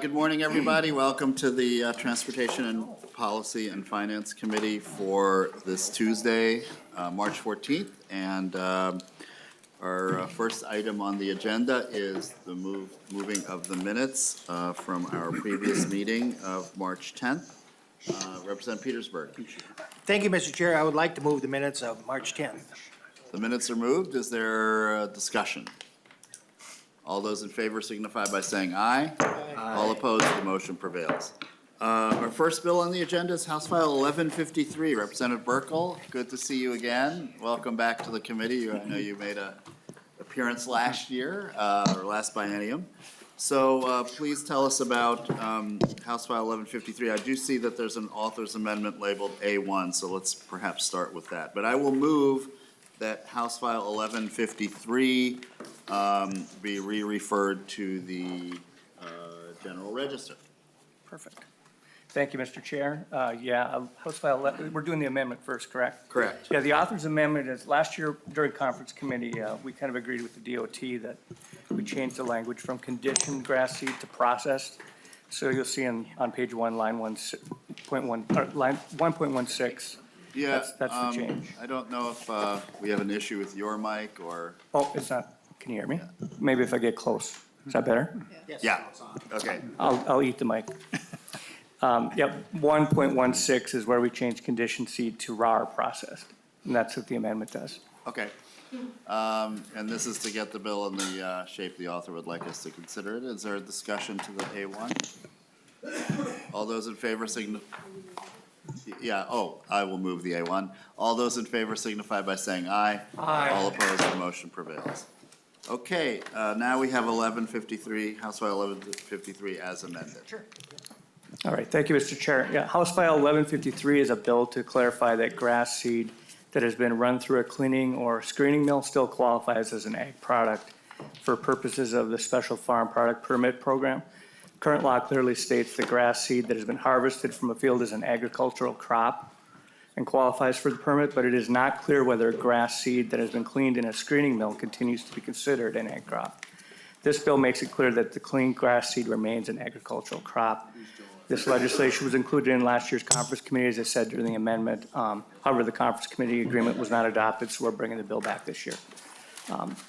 Good morning, everybody. Welcome to the Transportation and Policy and Finance Committee for this Tuesday, March 14th. And our first item on the agenda is the moving of the minutes from our previous meeting of March 10th. Representative Petersburg. Thank you, Mr. Chair. I would like to move the minutes of March 10th. The minutes are moved. Is there discussion? All those in favor signify by saying aye. Aye. All opposed, the motion prevails. Our first bill on the agenda is House File 1153. Representative Burkel, good to see you again. Welcome back to the committee. I know you made an appearance last year, or last biennium. So please tell us about House File 1153. I do see that there's an author's amendment labeled A1, so let's perhaps start with that. But I will move that House File 1153 be re-referred to the General Register. Perfect. Thank you, Mr. Chair. House File, we're doing the amendment first, correct? Correct. Yeah, the author's amendment is, last year during conference committee, we kind of agreed with the DOT that we changed the language from conditioned grass seed to processed. So you'll see on page 1, line 1.1, line 1.16. Yeah, that's the change. I don't know if we have an issue with your mic or. Oh, it's not. Can you hear me? Maybe if I get close. Is that better? Yes. Yeah, okay. I'll eat the mic. 1.16 is where we change conditioned seed to raw or processed, and that's what the amendment does. Okay. And this is to get the bill in the shape the author would like us to consider it. Is there a discussion to the A1? All those in favor I will move the A1. All those in favor signify by saying aye. Aye. All opposed, the motion prevails. Okay, now we have 1153, House File 1153 as amended. Sure. All right, thank you, Mr. Chair. Yeah, House File 1153 is a bill to clarify that grass seed that has been run through a cleaning or screening mill still qualifies as an ag product for purposes of the Special Farm Product Permit Program. Current law clearly states the grass seed that has been harvested from a field is an agricultural crop and qualifies for the permit, but it is not clear whether grass seed that has been cleaned in a screening mill continues to be considered an ag crop. This bill makes it clear that the clean grass seed remains an agricultural crop. This legislation was included in last year's conference committee, as I said during the amendment. However, the conference committee agreement was not adopted, so we're bringing the bill back this year.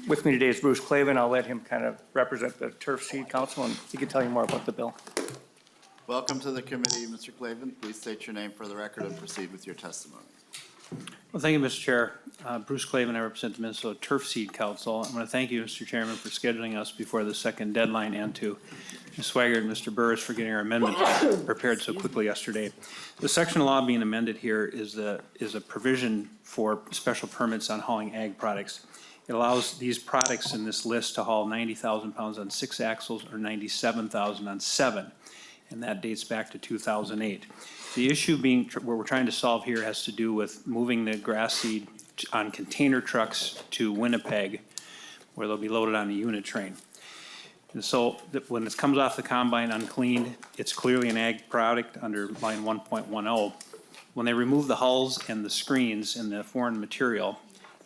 With me today is Bruce Clavin. I'll let him kind of represent the Turf Seed Council, and he can tell you more about the bill. Welcome to the committee, Mr. Clavin. Please state your name for the record and proceed with your testimony. Well, thank you, Mr. Chair. Bruce Clavin, I represent the Minnesota Turf Seed Council. I want to thank you, Mr. Chairman, for scheduling us before the second deadline, and to Ms. Swigert and Mr. Burris for getting our amendment prepared so quickly yesterday. The section of law being amended here is a provision for special permits on hauling ag products. It allows these products in this list to haul 90,000 pounds on 6 axles or 97,000 on 7, and that dates back to 2008. The issue being, what we're trying to solve here has to do with moving the grass seed on container trucks to Winnipeg, where they'll be loaded on a unit train. And so when this comes off the combine uncleaned, it's clearly an ag product under line 1.10. When they remove the hulls and the screens and the foreign material,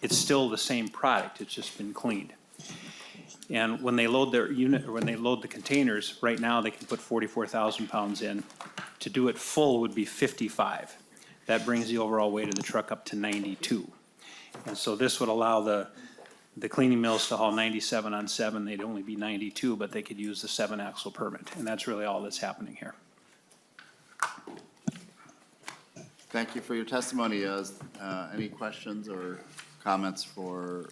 it's still the same product, it's just been cleaned. And when they load their unit, or when they load the containers, right now they can put 44,000 pounds in. To do it full would be 55. That brings the overall weight of the truck up to 92. And so this would allow the cleaning mills to haul 97 on 7. They'd only be 92, but they could use the 7 axle permit. And that's really all that's happening here. Thank you for your testimony. Any questions or comments for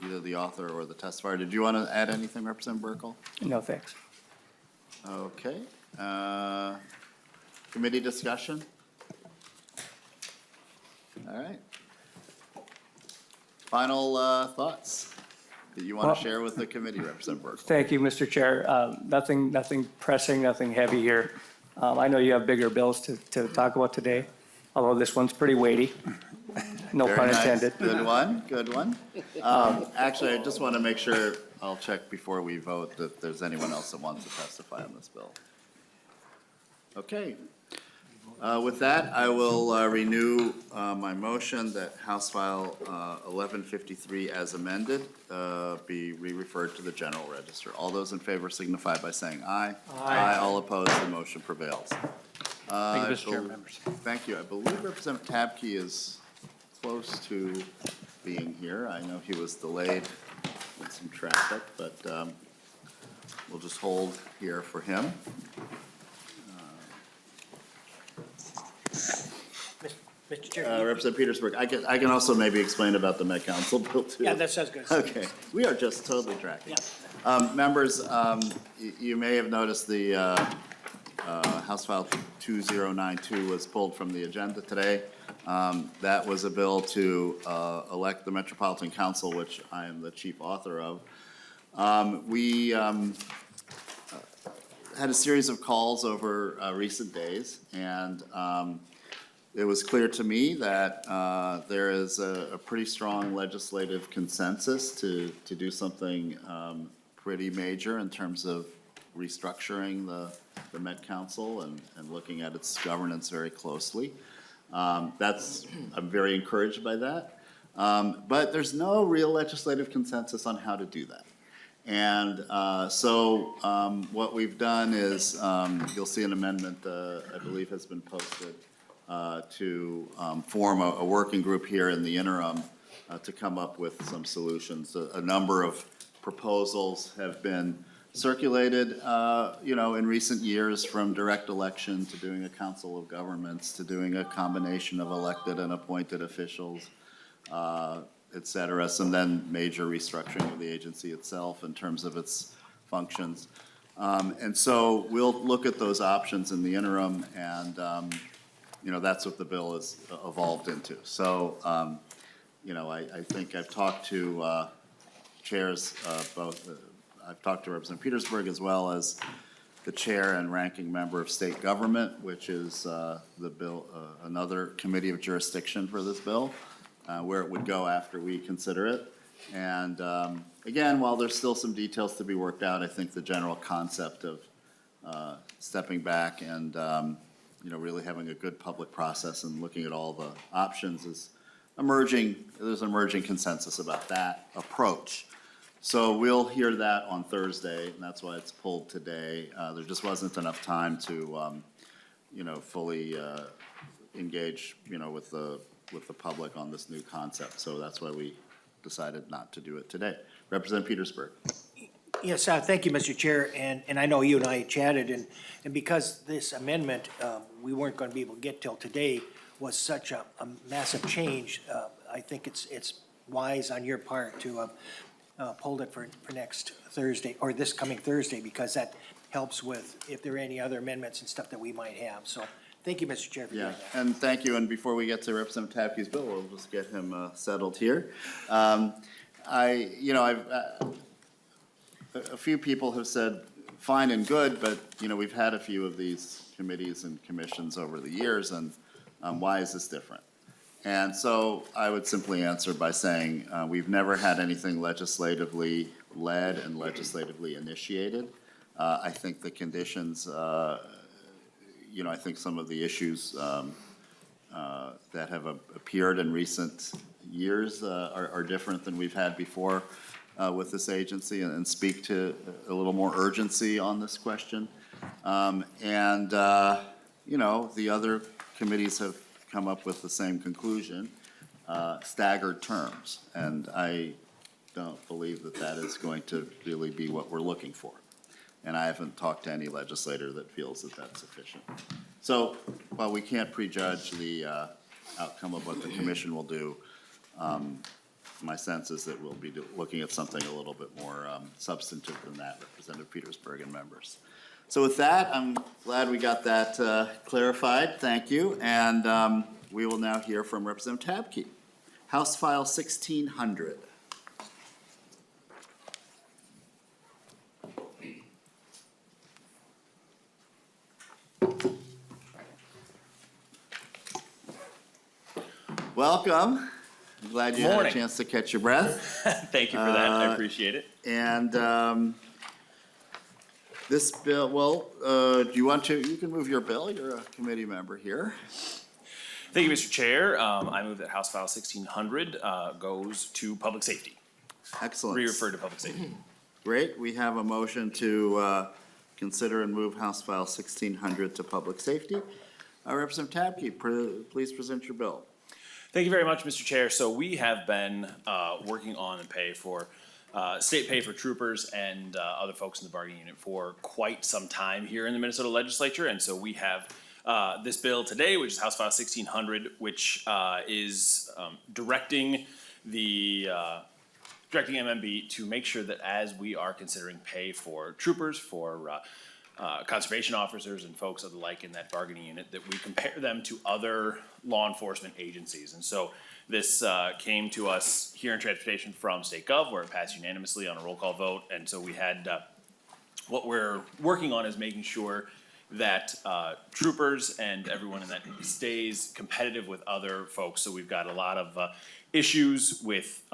either the author or the testifier? Did you want to add anything, Representative Burkel? No, thanks. Okay. Committee discussion? All right. Final thoughts that you want to share with the committee, Representative Burkel? Thank you, Mr. Chair. Nothing pressing, nothing heavy here. I know you have bigger bills to talk about today, although this one's pretty weighty. No Very pun nice. intended. Good one, good one. Actually, I just want to make sure, I'll check before we vote that there's anyone else that wants to testify on this bill. Okay. With that, I will renew my motion that House File 1153 as amended be re-referred to the General Register. All those in favor signify by saying aye. Aye. All opposed, the motion prevails. Thank you, Mr. Chair, members. Thank you. I believe Representative Tabke is close to being here. I know he was delayed with some traffic, but we'll just hold here for him. Mr. Chair. Representative Petersburg, I can also maybe explain about the Met Council bill too. Yeah, that sounds good. Okay, we are just totally tracking. Members, you may have noticed the House File 2092 was pulled from the agenda today. That was a bill to elect the Metropolitan Council, which I am the chief author of. We had a series of calls over recent days, and it was clear to me that there is a pretty strong legislative consensus to do something pretty major in terms of restructuring the Met Council and looking at its governance very closely. I'm very encouraged by that. But there's no real legislative consensus on how to do that. And so what we've done is, you'll see an amendment, I believe has been posted, to form a working group here in the interim to come up with some solutions. A number of proposals have been circulated, in recent years, from direct election to doing a council of governments to doing a combination of elected and appointed officials, et cetera. Some then major restructuring of the agency itself in terms of its functions. And so we'll look at those options in the interim, and that's what the bill has evolved into. So, I think I've talked to chairs, both, I've talked to Representative Petersburg as well as the chair and ranking member of state government, which is the bill, another committee of jurisdiction for this bill, where it would go after we consider it. And again, while there's still some details to be worked out, I think the general concept of stepping back and really having a good public process and looking at all the options is emerging. There's an emerging consensus about that approach. So we'll hear that on Thursday, and that's why it's pulled today. There just wasn't enough time to, fully engage, with the public on this new concept. So that's why we decided not to do it today. Representative Petersburg. Yes, thank you, Mr. Chair, and I know you and I chatted, and because this amendment, we weren't going to be able to get till today, was such a massive change, I think it's wise on your part to hold it for next Thursday, or this coming Thursday, because that helps with if there are any other amendments and stuff that we might have. So thank you, Mr. Chair, for doing that. And thank you, and before we get to Representative Tabke's bill, we'll just get him settled here. A few people have said fine and good, but, we've had a few of these committees and commissions over the years, and why is this different? And so I would simply answer by saying we've never had anything legislatively led and legislatively initiated. I think the conditions, I think some of the issues that have appeared in recent years are different than we've had before with this agency, and speak to a little more urgency on this question. The other committees have come up with the same conclusion, staggered terms. And I don't believe that that is going to really be what we're looking for. And I haven't talked to any legislator that feels that that's sufficient. So while we can't prejudge the outcome of what the commission will do, my sense is that we'll be looking at something a little bit more substantive than that, Representative Petersburg and members. So with that, I'm glad we got that clarified. Thank you. And we will now hear from Representative Tabke. House File 1600. Welcome. I'm glad you had a chance to catch your breath. Thank you for that. I appreciate it. And This bill, well, do you want to, you can move your bill, you're a committee member here. Thank you, Mr. Chair. I move that House File 1600 goes to public safety, Excellent. re-referred to public safety. Great, we have a motion to consider and move House File 1600 to public safety. Representative Tabke, please present your bill. Thank you very much, Mr. Chair. So we have been working on the pay for state pay for troopers and other folks in the bargaining unit for quite some time here in the Minnesota legislature. And so we have this bill today, which is House File 1600, which is directing MMB to make sure that as we are considering pay for troopers, for conservation officers and folks of the like in that bargaining unit, that we compare them to other law enforcement agencies. And so this came to us here in transportation from State Gov, where it passed unanimously on a roll call vote. And so we had, what we're working on is making sure that troopers and everyone in that stays competitive with other folks. So we've got a lot of issues with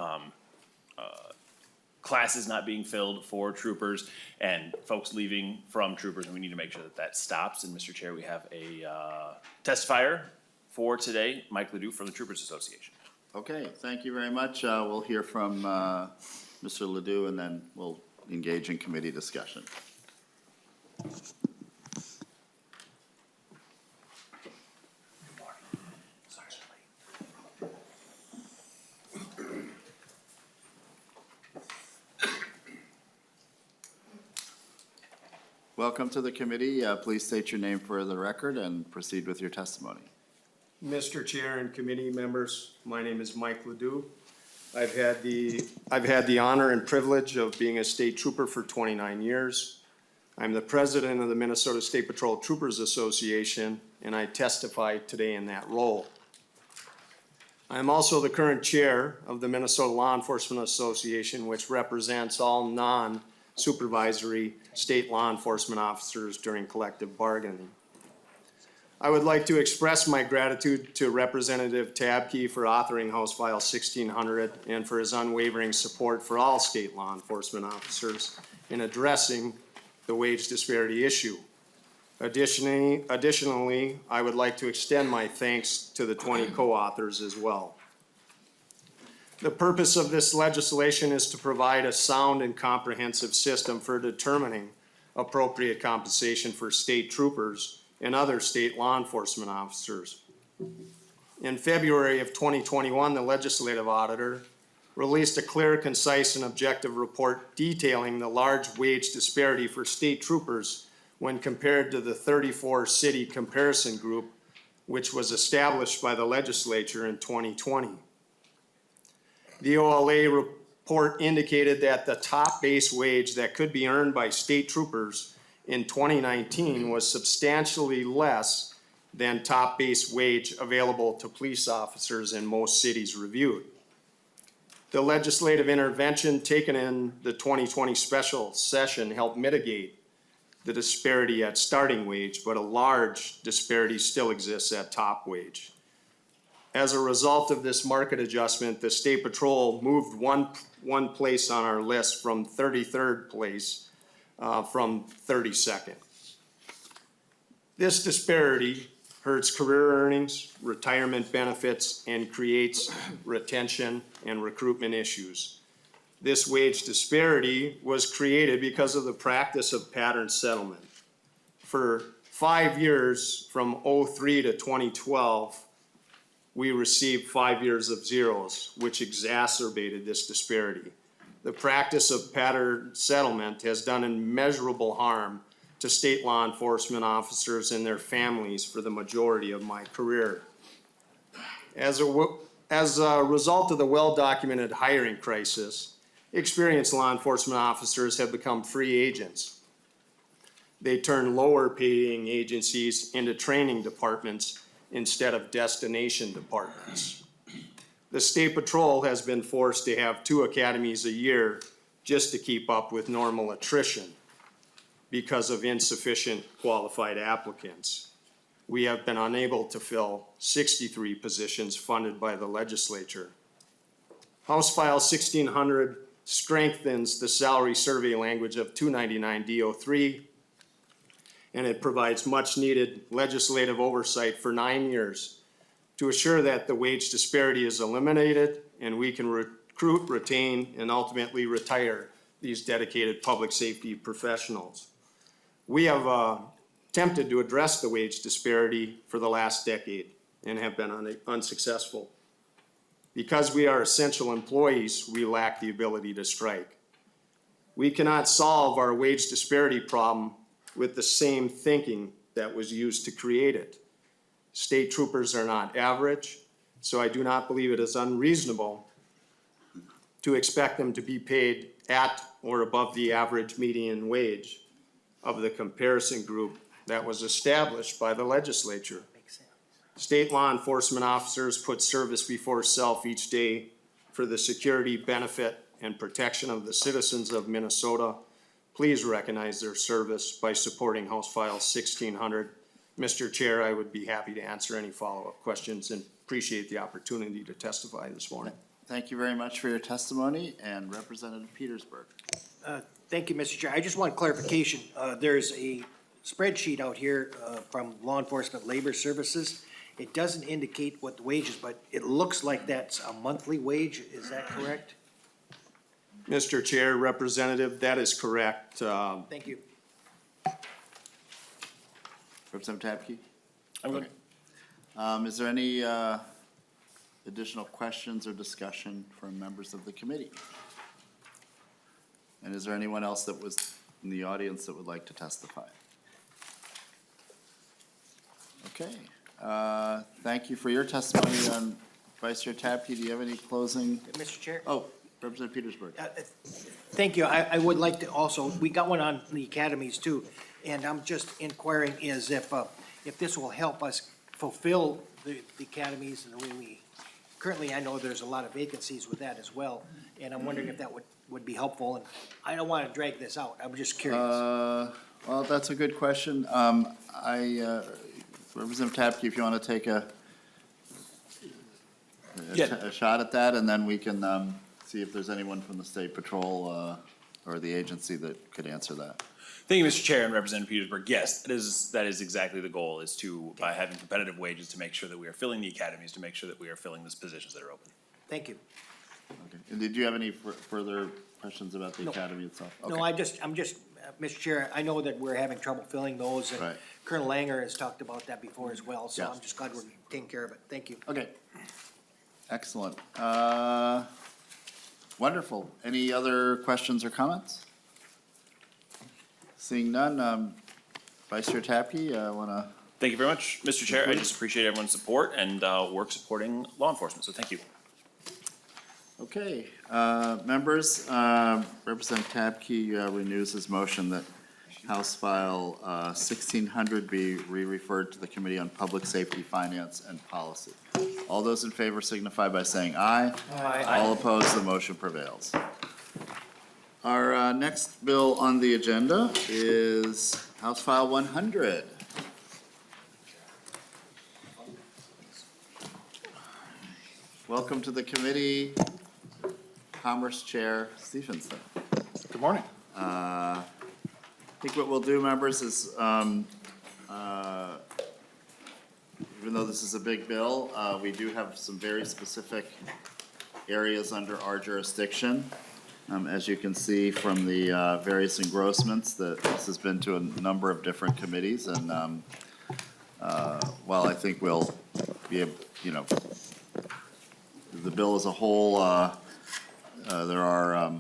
classes not being filled for troopers and folks leaving from troopers, and we need to make sure that that stops. And Mr. Chair, we have a testifier for today, Mike Ledoux from the Troopers Association. Okay, thank you very much. We'll hear from Mr. Ledoux, and then we'll engage in committee discussion. Welcome to the committee. Please state your name for the record and proceed with your testimony. Mr. Chair and committee members, my name is Mike Ledoux. I've had the honor and privilege of being a state trooper for 29 years. I'm the president of the Minnesota State Patrol Troopers Association, and I testify today in that role. I'm also the current chair of the Minnesota Law Enforcement Association, which represents all non-supervisory state law enforcement officers during collective bargaining. I would like to express my gratitude to Representative Tabke for authoring House File 1600 and for his unwavering support for all state law enforcement officers in addressing the wage disparity issue. Additionally, I would like to extend my thanks to the 20 co-authors as well. The purpose of this legislation is to provide a sound and comprehensive system for determining appropriate compensation for state troopers and other state law enforcement officers. In February of 2021, the legislative auditor released a clear, concise, and objective report detailing the large wage disparity for state troopers when compared to the 34-city comparison group, which was established by the legislature in 2020. The OLA report indicated that the top base wage that could be earned by state troopers in 2019 was substantially less than top base wage available to police officers in most cities reviewed. The legislative intervention taken in the 2020 special session helped mitigate the disparity at starting wage, but a large disparity still exists at top wage. As a result of this market adjustment, the State Patrol moved one place on our list from 33rd place from 32nd. This disparity hurts career earnings, retirement benefits, and creates retention and recruitment issues. This wage disparity was created because of the practice of pattern settlement. For 5 years, from '03 to 2012, we received 5 years of zeros, which exacerbated this disparity. The practice of pattern settlement has done immeasurable harm to state law enforcement officers and their families for the majority of my career. As a result of the well-documented hiring crisis, experienced law enforcement officers have become free agents. They turn lower-paying agencies into training departments instead of destination departments. The State Patrol has been forced to have 2 academies a year just to keep up with normal attrition because of insufficient qualified applicants. We have been unable to fill 63 positions funded by the legislature. House File 1600 strengthens the salary survey language of 299 D03 and it provides much-needed legislative oversight for 9 years to assure that the wage disparity is eliminated and we can recruit, retain, and ultimately retire these dedicated public safety professionals. We have attempted to address the wage disparity for the last decade and have been unsuccessful. Because we are essential employees, we lack the ability to strike. We cannot solve our wage disparity problem with the same thinking that was used to create it. State troopers are not average, so I do not believe it is unreasonable to expect them to be paid at or above the average median wage of the comparison group that was established by the legislature. State law enforcement officers put service before self each day for the security, benefit, and protection of the citizens of Minnesota. Please recognize their service by supporting House File 1600. Mr. Chair, I would be happy to answer any follow-up questions and appreciate the opportunity to testify this morning. Thank you very much for your testimony, and Representative Petersburg. Thank you, Mr. Chair. I just want clarification. There's a spreadsheet out here from Law Enforcement Labor Services. It doesn't indicate what the wage is, but it looks like that's a monthly wage. Is that correct? Mr. Chair, Representative, that is correct. Thank you. Representative Tabke? I'm good. Is there any additional questions or discussion from members of the committee? And is there anyone else that was in the audience that would like to testify? Okay, thank you for your testimony. Vice Chair Tabke, do you have any closing? Mr. Chair? Oh, Representative Petersburg. Thank you. I would like to also, we got one on the academies too, and I'm just inquiring is if this will help us fulfill the academies and the way we, currently I know there's a lot of vacancies with that as well, and I'm wondering if that would be helpful, and I don't want to drag this out. I'm just curious. Well, that's a good question. Representative Tabke, if you want to take a shot at that, and then we can see if there's anyone from the State Patrol or the agency that could answer that. Thank you, Mr. Chair and Representative Petersburg. Yes, that is exactly the goal, is to, by having competitive wages, to make sure that we are filling the academies, to make sure that we are filling these positions that are open. Thank you. Okay. And did you have any further questions about the academy itself? No, Okay. I'm just, Mr. Chair, I know that we're having trouble filling those, and Right. Colonel Langer has talked about that before as well, so Yes. I'm just glad we're taking care of it. Thank you. Okay. Excellent. Wonderful. Any other questions or comments? Seeing none, Vice Chair Tabke, I want to. Thank you very much, Mr. Chair. I just appreciate everyone's support and work supporting law enforcement, so thank you. Okay, members, Representative Tabke renews his motion that House File 1600 be re-referred to the Committee on Public Safety, Finance, and Policy. All those in favor signify by saying aye. Aye. All opposed, the motion prevails. Our next bill on the agenda is House File 100. Welcome to the committee, Commerce Chair Stephenson. Good morning. I think what we'll do, members, is, even though this is a big bill, we do have some very specific areas under our jurisdiction. As you can see from the various engrossments, that this has been to a number of different committees, and while I think we'll be able, the bill as a whole, there are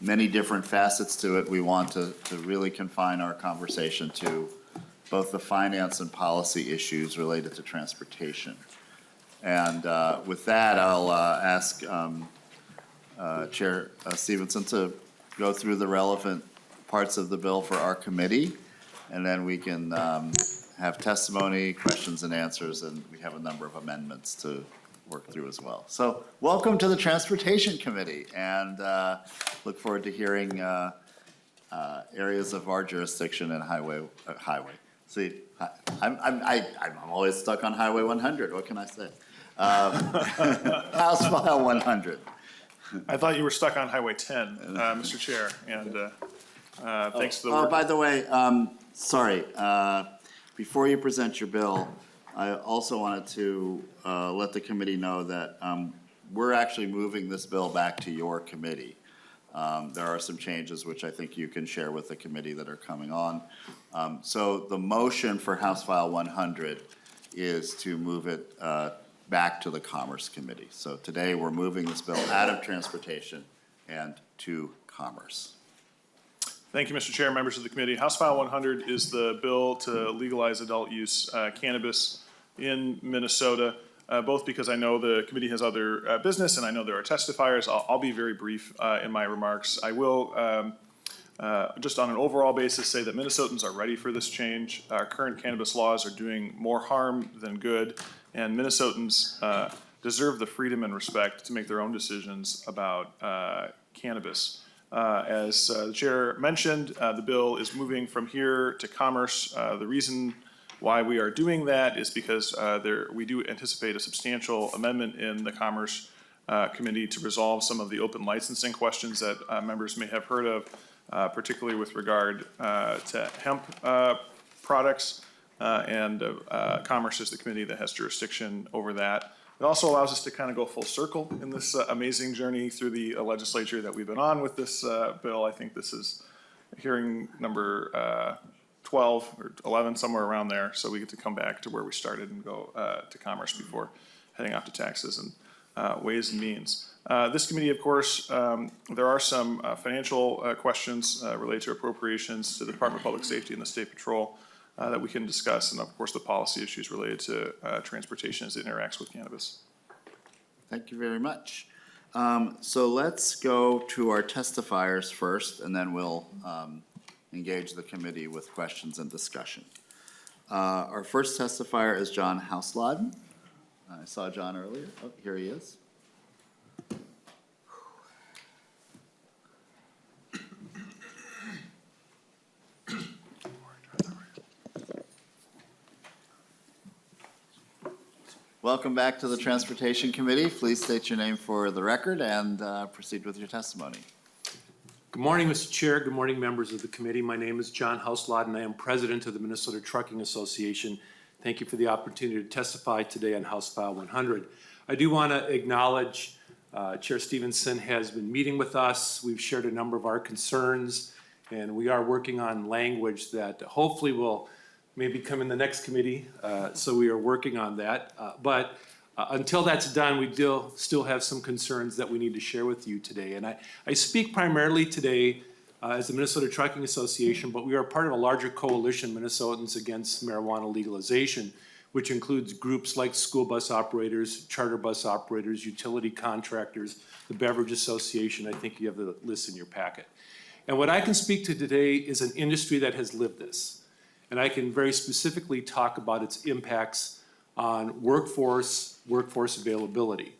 many different facets to it. We want to really confine our conversation to both the finance and policy issues related to transportation. And with that, I'll ask Chair Stephenson to go through the relevant parts of the bill for our committee, and then we can have testimony, questions and answers, and we have a number of amendments to work through as well. So welcome to the Transportation Committee, and look forward to hearing areas of our jurisdiction and highway. See, I'm always stuck on Highway 100. What can I say? House File 100. I thought you were stuck on Highway 10, Mr. Chair, and Thanks to the Oh, work. by the way, sorry, before you present your bill, I also wanted to let the committee know that we're actually moving this bill back to your committee. There are some changes which I think you can share with the committee that are coming on. So the motion for House File 100 is to move it back to the Commerce Committee. So today, we're moving this bill out of Transportation and to Commerce. Thank you, Mr. Chair, members of the committee. House File 100 is the bill to legalize adult use cannabis in Minnesota, both because I know the committee has other business and I know there are testifiers. I'll be very brief in my remarks. I will, just on an overall basis, say that Minnesotans are ready for this change. Our current cannabis laws are doing more harm than good, and Minnesotans deserve the freedom and respect to make their own decisions about cannabis. As the chair mentioned, the bill is moving from here to Commerce. The reason why we are doing that is because we do anticipate a substantial amendment in the Commerce Committee to resolve some of the open licensing questions that members may have heard of, particularly with regard to hemp products. And Commerce is the committee that has jurisdiction over that. It also allows us to kind of go full circle in this amazing journey through the legislature that we've been on with this bill. I think this is hearing number 12 or 11, somewhere around there. So we get to come back to where we started and go to Commerce before heading off to taxes and Ways and Means. This committee, of course, there are some financial questions related to appropriations to the Department of Public Safety and the State Patrol that we can discuss, and of course the policy issues related to transportation as it interacts with cannabis. Thank you very much. So let's go to our testifiers first, and then we'll engage the committee with questions and discussion. Our first testifier is John Hausladen. I saw John earlier. Oh, here he is. Welcome back to the Transportation Committee. Please state your name for the record and proceed with your testimony. Good morning, Mr. Chair. Good morning, members of the committee. My name is John Hausladen. I am president of the Minnesota Trucking Association. Thank you for the opportunity to testify today on House File 100. I do want to acknowledge Chair Stephenson has been meeting with us. We've shared a number of our concerns, and we are working on language that hopefully will maybe come in the next committee, so we are working on that. But until that's done, we still have some concerns that we need to share with you today. And I speak primarily today as the Minnesota Trucking Association, but we are part of a larger coalition, Minnesotans Against Marijuana Legalization, which includes groups like school bus operators, charter bus operators, utility contractors, the Beverage Association. I think you have the list in your packet. And what I can speak to today is an industry that has lived this. And I can very specifically talk about its impacts on workforce availability.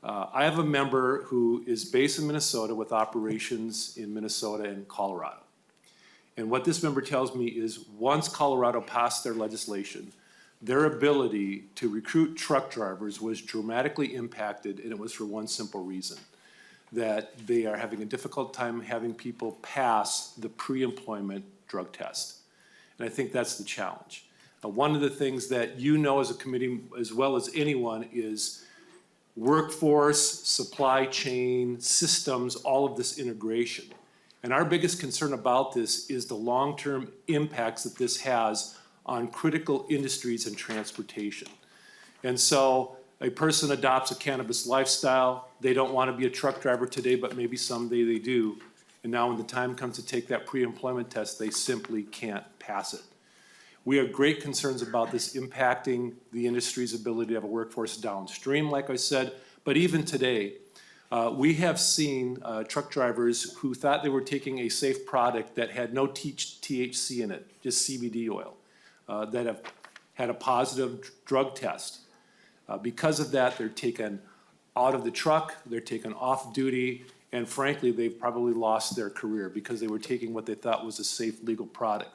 I have a member who is based in Minnesota with operations in Minnesota and Colorado. And what this member tells me is once Colorado passed their legislation, their ability to recruit truck drivers was dramatically impacted, and it was for one simple reason, that they are having a difficult time having people pass the pre-employment drug test. And I think that's the challenge. One of the things that you know as a committee as well as anyone is workforce, supply chain, systems, all of this integration. And our biggest concern about this is the long-term impacts that this has on critical industries and transportation. And so a person adopts a cannabis lifestyle. They don't want to be a truck driver today, but maybe someday they do. And now when the time comes to take that pre-employment test, they simply can't pass it. We have great concerns about this impacting the industry's ability to have a workforce downstream, like I said. But even today, we have seen truck drivers who thought they were taking a safe product that had no THC in it, just CBD oil, that have had a positive drug test. Because of that, they're taken out of the truck, they're taken off duty, and frankly, they've probably lost their career because they were taking what they thought was a safe, legal product.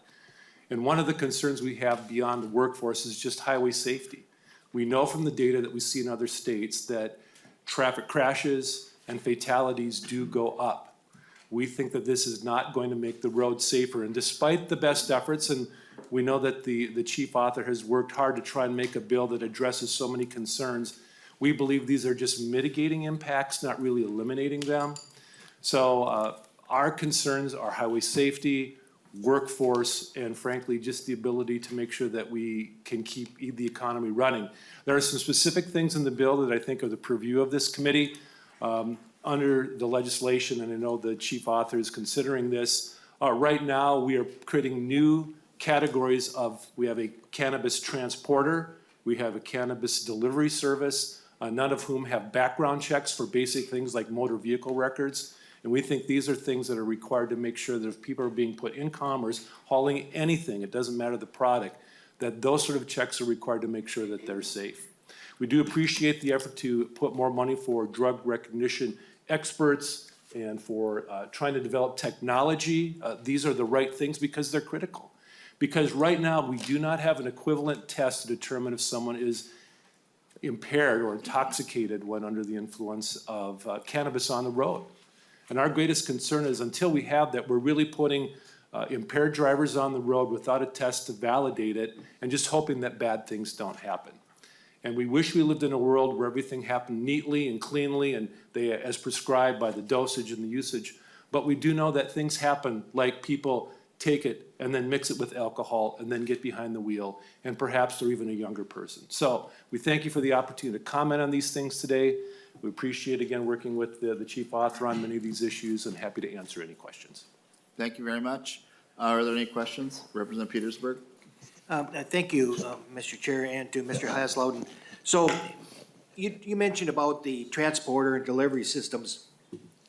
And one of the concerns we have beyond the workforce is just highway safety. We know from the data that we see in other states that traffic crashes and fatalities do go up. We think that this is not going to make the road safer, and despite the best efforts, and we know that the chief author has worked hard to try and make a bill that addresses so many concerns, we believe these are just mitigating impacts, not really eliminating them. So our concerns are highway safety, workforce, and frankly, just the ability to make sure that we can keep the economy running. There are some specific things in the bill that I think are the purview of this committee. Under the legislation, and I know the chief author is considering this, right now we are creating new categories of, we have a cannabis transporter, we have a cannabis delivery service, none of whom have background checks for basic things like motor vehicle records. And we think these are things that are required to make sure that if people are being put in commerce, hauling anything, it doesn't matter the product, that those sort of checks are required to make sure that they're safe. We do appreciate the effort to put more money for drug recognition experts and for trying to develop technology. These are the right things because they're critical. Because right now, we do not have an equivalent test to determine if someone is impaired or intoxicated when under the influence of cannabis on the road. And our greatest concern is until we have that, we're really putting impaired drivers on the road without a test to validate it and just hoping that bad things don't happen. And we wish we lived in a world where everything happened neatly and cleanly and they, as prescribed by the dosage and the usage. But we do know that things happen, like people take it and then mix it with alcohol and then get behind the wheel, and perhaps they're even a younger person. So we thank you for the opportunity to comment on these things today. We appreciate, again, working with the chief author on many of these issues and happy to answer any questions. Thank you very much. Are there any questions? Representative Petersburg? Thank you, Mr. Chair, and to Mr. Haslowden. So you mentioned about the transporter and delivery systems,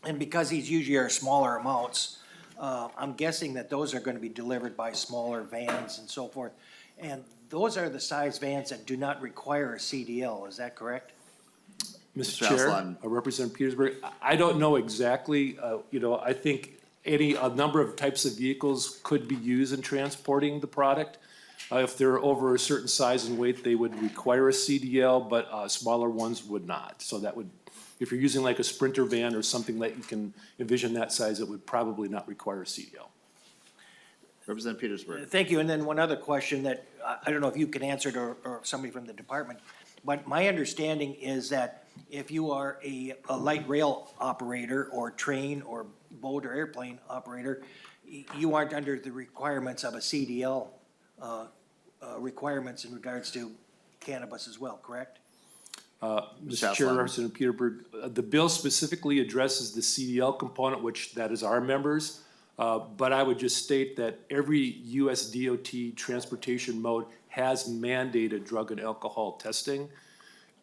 and because these usually are smaller amounts, I'm guessing that those are going to be delivered by smaller vans and so forth. And those are the size vans that do not require a CDL, is that correct? Mr. Mr. Chair, Haslund. Representative Petersburg, I don't know exactly, I think a number of types of vehicles could be used in transporting the product. If they're over a certain size and weight, they would require a CDL, but smaller ones would not. So that would, if you're using like a Sprinter van or something that you can envision that size, it would probably not require a CDL. Representative Petersburg? Thank you. And then one other question that I don't know if you can answer it or somebody from the department. But my understanding is that if you are a light rail operator or train or boat or airplane operator, you aren't under the requirements of a CDL requirements in regards to cannabis as well, correct? Mr. Chair, Representative Petersburg, the bill specifically addresses the CDL component, which that is our members. But I would just state that every US DOT transportation mode has mandated drug and alcohol testing,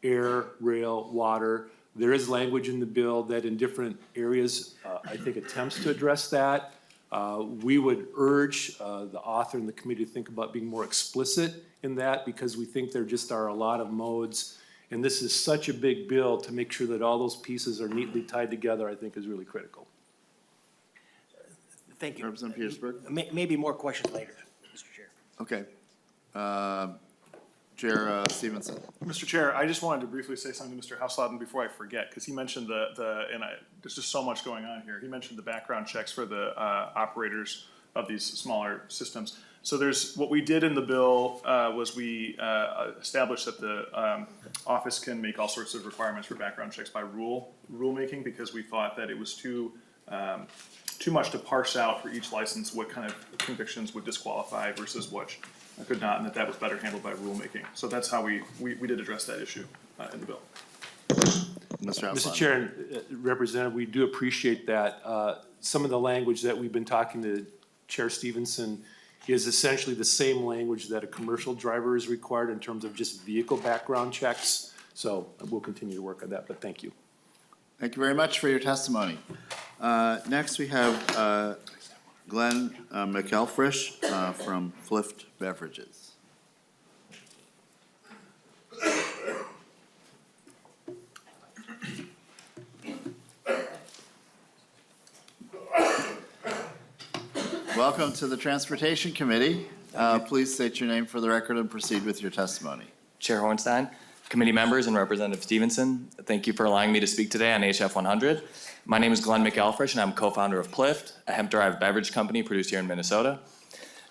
air, rail, water. There is language in the bill that in different areas, I think attempts to address that. We would urge the author and the committee to think about being more explicit in that because we think there just are a lot of modes. And this is such a big bill to make sure that all those pieces are neatly tied together, I think is really critical. Thank you. Representative Petersburg? Maybe more questions later, Mr. Chair. Okay. Chair Stephenson? Mr. Chair, I just wanted to briefly say something to Mr. Haslowden before I forget, because he mentioned there's just so much going on here. He mentioned the background checks for the operators of these smaller systems. So what we did in the bill was we established that the office can make all sorts of requirements for background checks by rulemaking, because we thought that it was too much to parse out for each license what kind of convictions would disqualify versus which could not, and that was better handled by rulemaking. So that's how we did address that issue in the bill. Mr. Mr. Chair and Representative, we do appreciate that. Some of the language that we've been talking to Chair Stephenson is essentially the same language that a commercial driver is required in terms of just vehicle background checks. So we'll continue to work on that, but thank you. Thank you very much for your testimony. Next, we have Glenn McElfresh from Flift Beverages. Welcome to the Transportation Committee. Please state your name for the record and proceed with your testimony. Chair Hornstein, Committee members and Representative Stephenson, thank you for allowing me to speak today on HF 100. My name is Glenn McElfresh, and I'm co-founder of Plift, a hemp-derived beverage company produced here in Minnesota.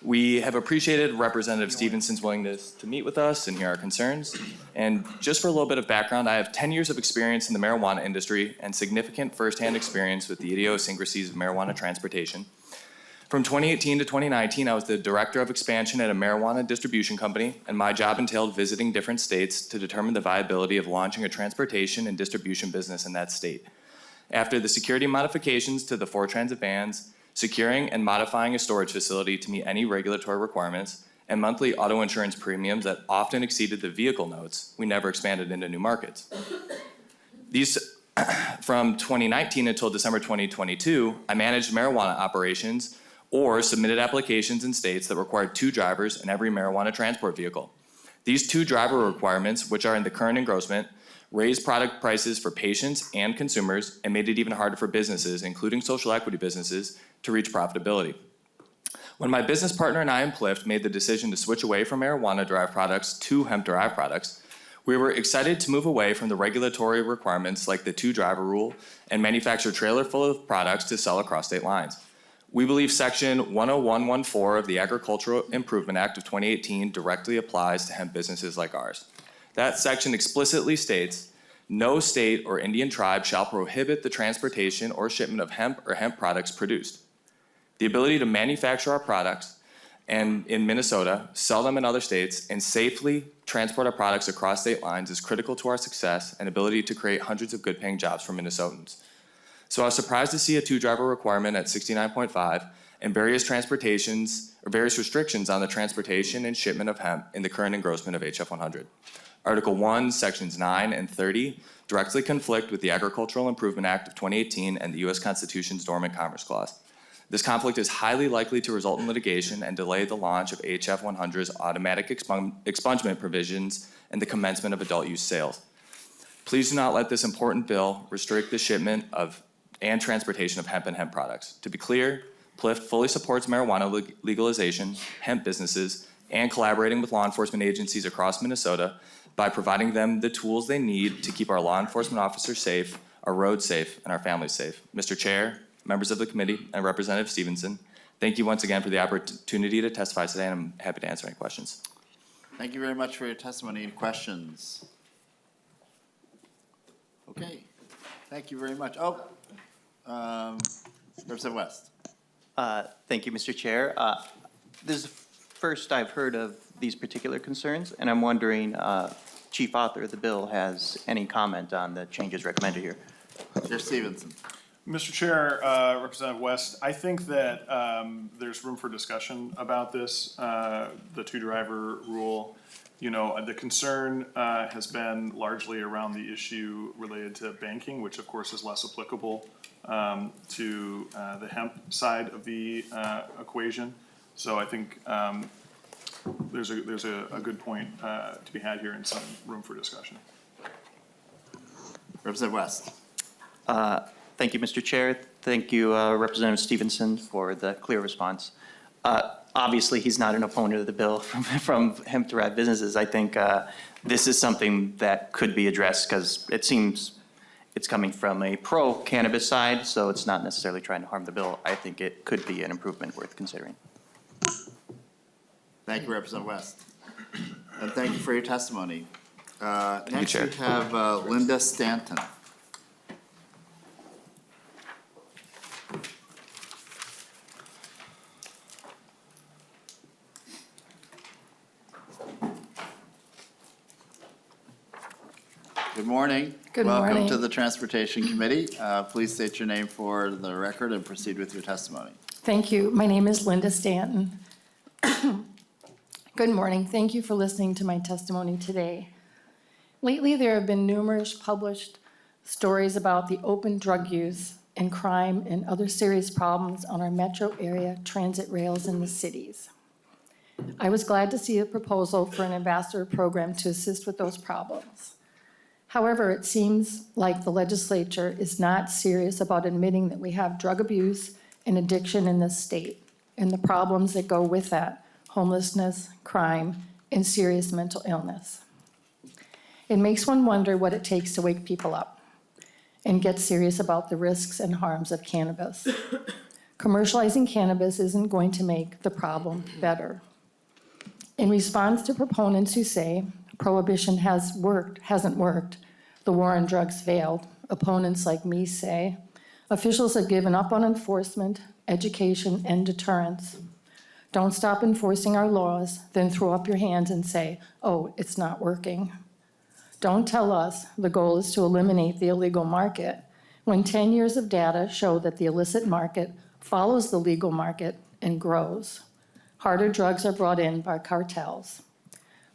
We have appreciated Representative Stephenson's willingness to meet with us and hear our concerns. And just for a little bit of background, I have 10 years of experience in the marijuana industry and significant firsthand experience with the idiosyncrasies of marijuana transportation. From 2018 to 2019, I was the director of expansion at a marijuana distribution company, and my job entailed visiting different states to determine the viability of launching a transportation and distribution business in that state. After the security modifications to the 4 transit bans, securing and modifying a storage facility to meet any regulatory requirements, and monthly auto insurance premiums that often exceeded the vehicle notes, we never expanded into new markets. From 2019 until December 2022, I managed marijuana operations or submitted applications in states that required 2 drivers in every marijuana transport vehicle. These 2 driver requirements, which are in the current engrossment, raised product prices for patients and consumers and made it even harder for businesses, including social equity businesses, to reach profitability. When my business partner and I in Plift made the decision to switch away from marijuana-derived products to hemp-derived products, we were excited to move away from the regulatory requirements like the 2-driver rule and manufacture a trailer full of products to sell across state lines. We believe Section 10114 of the Agricultural Improvement Act of 2018 directly applies to hemp businesses like ours. That section explicitly states, no state or Indian tribe shall prohibit the transportation or shipment of hemp or hemp products produced. The ability to manufacture our products and in Minnesota, sell them in other states, and safely transport our products across state lines is critical to our success and ability to create hundreds of good-paying jobs for Minnesotans. So I was surprised to see a 2-driver requirement at 69.5 and various restrictions on the transportation and shipment of hemp in the current engrossment of HF 100. Article 1, Sections 9 and 30 directly conflict with the Agricultural Improvement Act of 2018 and the U.S. Constitution's Dormant Commerce Clause. This conflict is highly likely to result in litigation and delay the launch of HF 100's automatic expungement provisions and the commencement of adult use sales. Please do not let this important bill restrict the shipment of and transportation of hemp and hemp products. To be clear, Plift fully supports marijuana legalization, hemp businesses, and collaborating with law enforcement agencies across Minnesota by providing them the tools they need to keep our law enforcement officers safe, our roads safe, and our families safe. Mr. Chair, members of the committee, and Representative Stephenson, thank you once again for the opportunity to testify today, and I'm happy to answer any questions. Thank you very much for your testimony. Any questions? Okay, thank you very much. Representative West. Thank you, Mr. Chair. This is the first I've heard of these particular concerns, and I'm wondering, Chief Author of the bill has any comment on the changes recommended here? Chair Stephenson. Mr. Chair, Representative West, I think that there's room for discussion about this, the 2-driver rule. You know, the concern has been largely around the issue related to banking, which of course is less applicable to the hemp side of the equation. So I think there's a good point to be had here and some room for discussion. Representative West. Thank you, Mr. Chair. Thank you, Representative Stephenson, for the clear response. Obviously, he's not an opponent of the bill from hemp-derived businesses. I think this is something that could be addressed because it seems it's coming from a pro-cannabis side, so it's not necessarily trying to harm the bill. I think it could be an improvement worth considering. Thank you, Representative West. And thank you for your testimony. Next Chair. we have Linda Stanton. Good morning. Good Welcome morning. to the Transportation Committee. Please state your name for the record and proceed with your testimony. Thank you. My name is Linda Stanton. Good morning. Thank you for listening to my testimony today. Lately, there have been numerous published stories about the open drug use and crime and other serious problems on our metro area transit rails in the cities. I was glad to see a proposal for an ambassador program to assist with those problems. However, it seems like the legislature is not serious about admitting that we have drug abuse and addiction in this state and the problems that go with that, homelessness, crime, and serious mental illness. It makes one wonder what it takes to wake people up and get serious about the risks and harms of cannabis. Commercializing cannabis isn't going to make the problem better. In response to proponents who say prohibition hasn't worked, the war on drugs failed, opponents like me say, officials have given up on enforcement, education, and deterrence. Don't stop enforcing our laws, then throw up your hands and say, oh, it's not working. Don't tell us the goal is to eliminate the illegal market when 10 years of data show that the illicit market follows the legal market and grows. Harder drugs are brought in by cartels.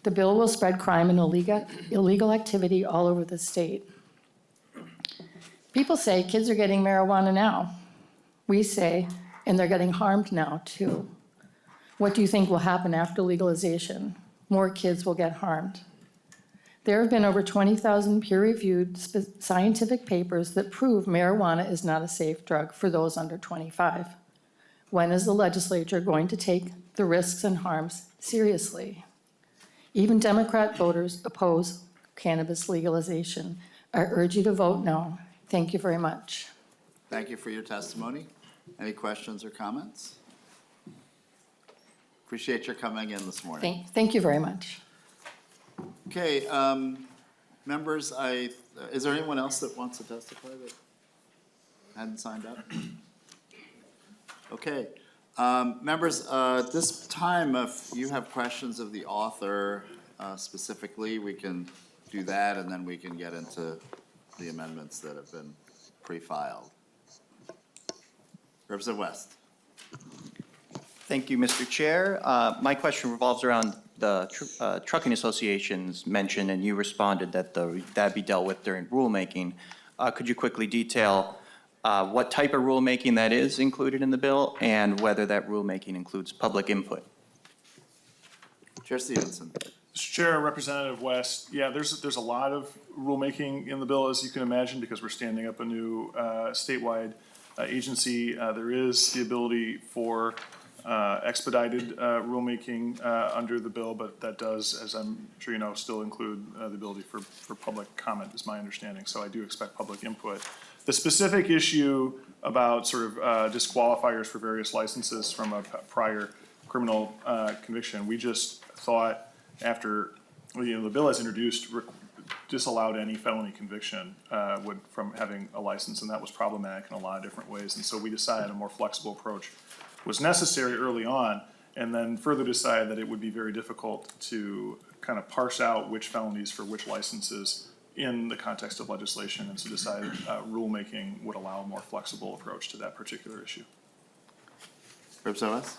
The bill will spread crime and illegal activity all over the state. People say kids are getting marijuana now. We say, and they're getting harmed now too. What do you think will happen after legalization? More kids will get harmed. There have been over 20,000 peer-reviewed scientific papers that prove marijuana is not a safe drug for those under 25. When is the legislature going to take the risks and harms seriously? Even Democrat voters oppose cannabis legalization. I urge you to vote no. Thank you very much. Thank you for your testimony. Any questions or comments? Appreciate your coming in this morning. Thank you very much. Okay, members, is there anyone else that wants to testify that hadn't signed up? Okay, members, at this time, if you have questions of the author specifically, we can do that, and then we can get into the amendments that have been pre-filed. Representative West. Thank you, Mr. Chair. My question revolves around the trucking associations mentioned, and you responded that that'd be dealt with during rulemaking. Could you quickly detail what type of rulemaking that is included in the bill and whether that rulemaking includes public input? Chair Stephenson. Mr. Chair, Representative West, yeah, there's a lot of rulemaking in the bill, as you can imagine, because we're standing up a new statewide agency. There is the ability for expedited rulemaking under the bill, but that does, as I'm sure you know, still include the ability for public comment, is my understanding. So I do expect public input. The specific issue about sort of disqualifiers for various licenses from a prior criminal conviction, we just thought after, the bill as introduced disallowed any felony conviction from having a license, and that was problematic in a lot of different ways. And so we decided a more flexible approach was necessary early on, and then further decided that it would be very difficult to kind of parse out which felonies for which licenses in the context of legislation, and so decided rulemaking would allow a more flexible approach to that particular issue. Representative West?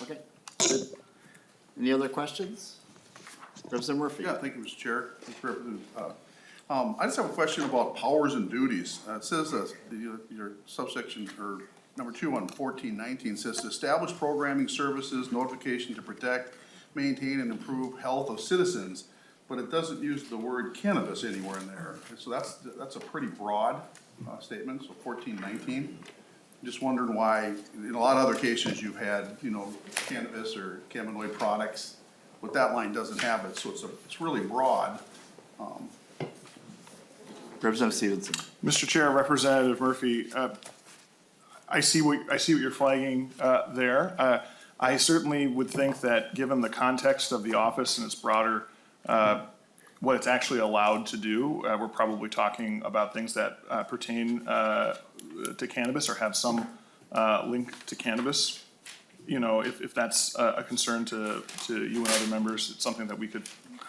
Okay, good. Any other questions? Representative Murphy? Yeah, thank you, Mr. Chair. Thank you, Representative. I just have a question about powers and duties. It says your subsection, or number 2 on 1419 says to establish programming services, notification to protect, maintain, and improve health of citizens, but it doesn't use the word cannabis anywhere in there. So that's a pretty broad statement, so 1419. Just wondering why, in a lot of other cases you've had, cannabis or cannabinoid products, but that line doesn't have it, so it's really broad. Representative Stephenson. Mr. Chair, Representative Murphy, I see what you're flagging there. I certainly would think that, given the context of the office and its broader, what it's actually allowed to do, we're probably talking about things that pertain to cannabis or have some link to cannabis. If that's a concern to you and other members, it's something that we could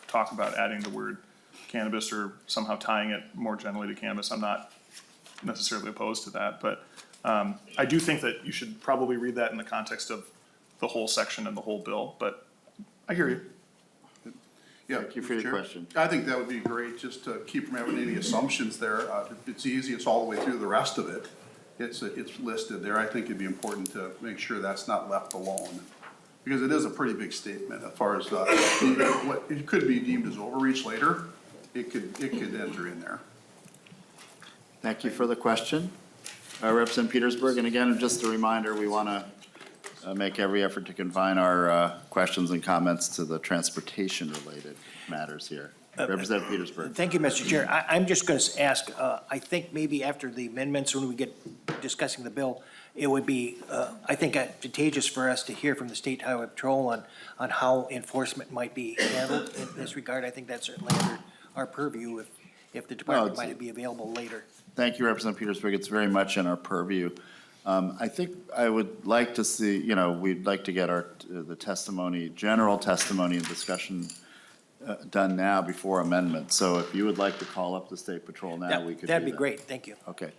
talk about, adding the word cannabis or somehow tying it more generally to cannabis. I'm not necessarily opposed to that, but I do think that you should probably read that in the context of the whole section and the whole bill, but I hear you. Yeah, Thank you for your Chair. question. I think that would be great, just to keep from having any assumptions there. It's easy, it's all the way through the rest of it. It's listed there. I think it'd be important to make sure that's not left alone, because it is a pretty big statement as far as what it could be deemed as overreach later. It could enter in there. Thank you for the question. Representative Petersburg, and again, just a reminder, we want to make every effort to confine our questions and comments to the transportation-related matters here. Representative Petersburg. Thank you, Mr. Chair. I'm just going to ask, I think maybe after the amendments, when we get discussing the bill, it would be, I think, advantageous for us to hear from the State Highway Patrol on how enforcement might be handled in this regard. I think that's certainly under our purview if the department might be available later. Thank you, Representative Petersburg. It's very much in our purview. I think I would like to see, we'd like to get the testimony, general testimony and discussion done now before amendment. So if you would like to call up the State Patrol now, we could do that. That'd be great. Thank you. Okay.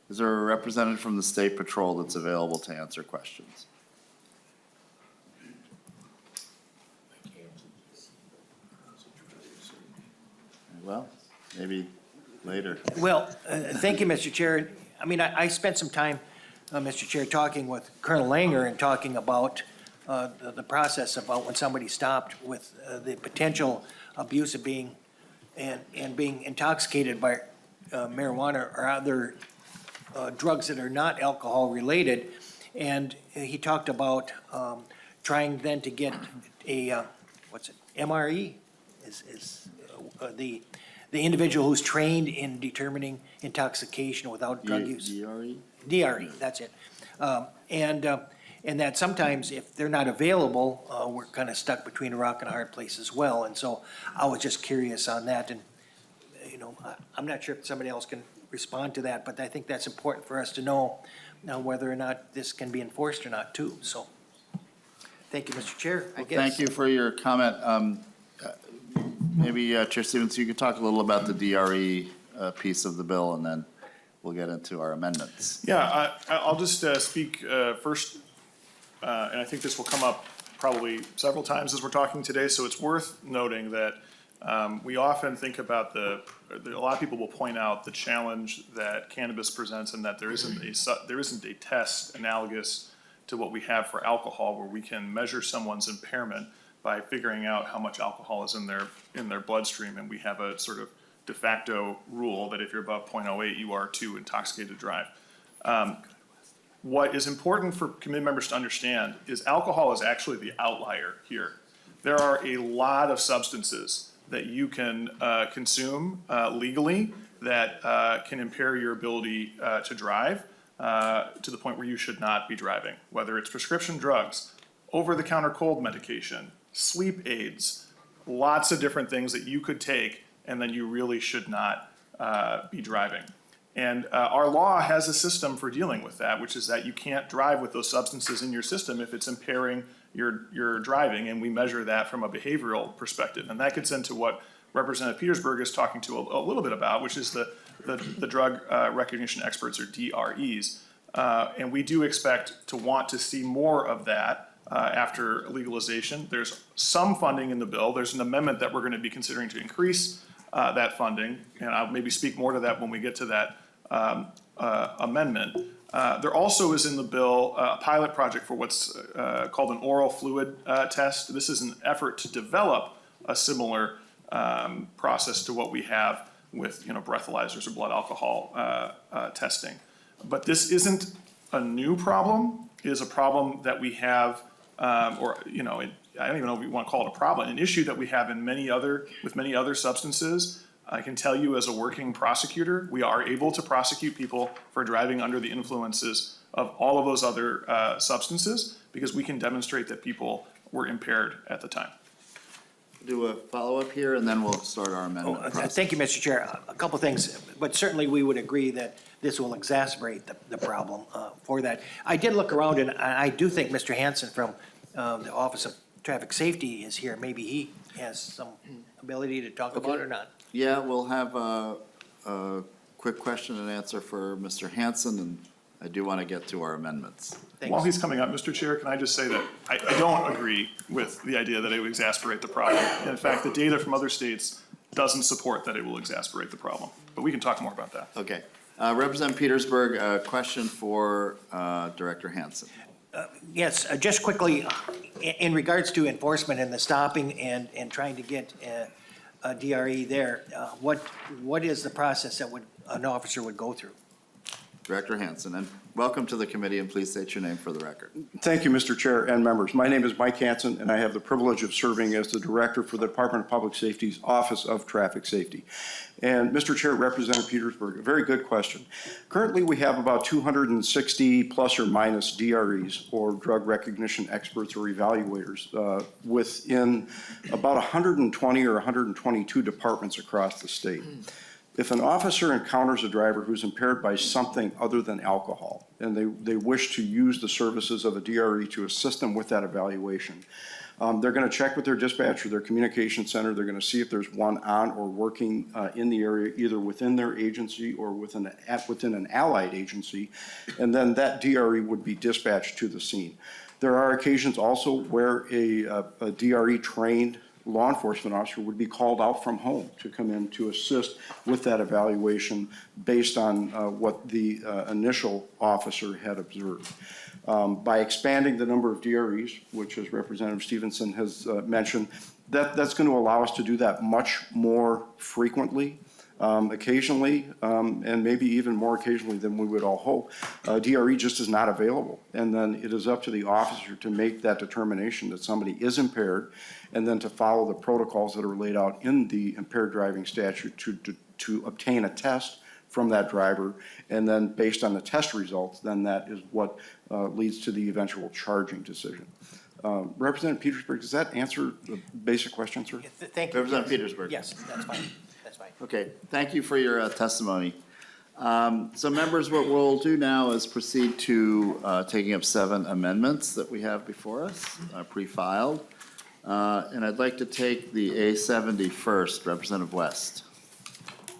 Is there a representative from the State Patrol that's available to answer questions? Well, maybe later. Well, thank you, Mr. Chair. I mean, I spent some time, Mr. Chair, talking with Colonel Langer and talking about the process about when somebody stopped with the potential abuse of being intoxicated by marijuana or other drugs that are not alcohol related. And he talked about trying then to get a, MRE is the individual who's trained in determining intoxication without drug use. DRE? DRE, that's it. And that sometimes if they're not available, we're kind of stuck between a rock and a hard place as well. And so I was just curious on that. And, I'm not sure if somebody else can respond to that, but I think that's important for us to know whether or not this can be enforced or not too. So, thank you, Mr. Chair, I guess. Thank you for your comment. Maybe Chair Stephenson, you could talk a little about the DRE piece of the bill, and then we'll get into our amendments. Yeah, I'll just speak first, and I think this will come up probably several times as we're talking today, so it's worth noting that we often think about a lot of people will point out the challenge that cannabis presents and that there isn't a test analogous to what we have for alcohol where we can measure someone's impairment by figuring out how much alcohol is in their bloodstream, and we have a sort of de facto rule that if you're above 0.08, you are too intoxicated to drive. What is important for committee members to understand is alcohol is actually the outlier here. There are a lot of substances that you can consume legally that can impair your ability to drive to the point where you should not be driving, whether it's prescription drugs, over-the-counter cold medication, sleep aids, lots of different things that you could take and then you really should not be driving. And our law has a system for dealing with that, which is that you can't drive with those substances in your system if it's impairing your driving, and we measure that from a behavioral perspective. And that gets into what Representative Petersburg is talking to a little bit about, which is the drug recognition experts, or DREs. And we do expect to want to see more of that after legalization. There's some funding in the bill. There's an amendment that we're going to be considering to increase that funding, and I'll maybe speak more to that when we get to that amendment. There also is in the bill a pilot project for what's called an oral fluid test. This is an effort to develop a similar process to what we have with breathalyzers or blood alcohol testing. But this isn't a new problem. It is a problem that we have, I don't even know if we want to call it a problem, an issue that we have with many other substances. I can tell you as a working prosecutor, we are able to prosecute people for driving under the influences of all of those other substances because we can demonstrate that people were impaired at the time. Do a follow-up here, and then we'll start our amendment process. Thank you, Mr. Chair. A couple things, but certainly we would agree that this will exacerbate the problem for that. I did look around, and I do think Mr. Hanson from the Office of Traffic Safety is here. Maybe he has some ability to talk about it or not. Yeah, we'll have a quick question and answer for Mr. Hanson, and I do want to get to our amendments. Thanks. While he's coming up, Mr. Chair, can I just say that I don't agree with the idea that it would exacerbate the problem. In fact, the data from other states doesn't support that it will exacerbate the problem. But we can talk more about that. Okay. Representative Petersburg, a question for Director Hanson. Yes, just quickly, in regards to enforcement and the stopping and trying to get a DRE there, what is the process that an officer would go through? Director Hanson, and welcome to the committee, and please state your name for the record. Thank you, Mr. Chair and members. My name is Mike Hanson, and I have the privilege of serving as the Director for the Department of Public Safety's Office of Traffic Safety. And Mr. Chair, Representative Petersburg, a very good question. Currently, we have about 260 plus or minus DREs, or drug recognition experts or evaluators, within about 120 or 122 departments across the state. If an officer encounters a driver who's impaired by something other than alcohol, and they wish to use the services of a DRE to assist them with that evaluation, they're going to check with their dispatcher, their communication center. They're going to see if there's one on or working in the area, either within their agency or within an allied agency, and then that DRE would be dispatched to the scene. There are occasions also where a DRE trained law enforcement officer would be called out from home to come in to assist with that evaluation based on what the initial officer had observed. By expanding the number of DREs, which as Representative Stephenson has mentioned, that's going to allow us to do that much more frequently, occasionally, and maybe even more occasionally than we would all hope. DRE just is not available, and then it is up to the officer to make that determination that somebody is impaired, and then to follow the protocols that are laid out in the impaired driving statute to obtain a test from that driver, and then based on the test results, then that is what leads to the eventual charging decision. Representative Petersburg, does that answer the basic question, sir? Thank you. Representative Petersburg. Yes, that's fine. That's fine. Okay, thank you for your testimony. So members, what we'll do now is proceed to taking up 7 amendments that we have before us, pre-filed. And I'd like to take the A70 first, Representative West.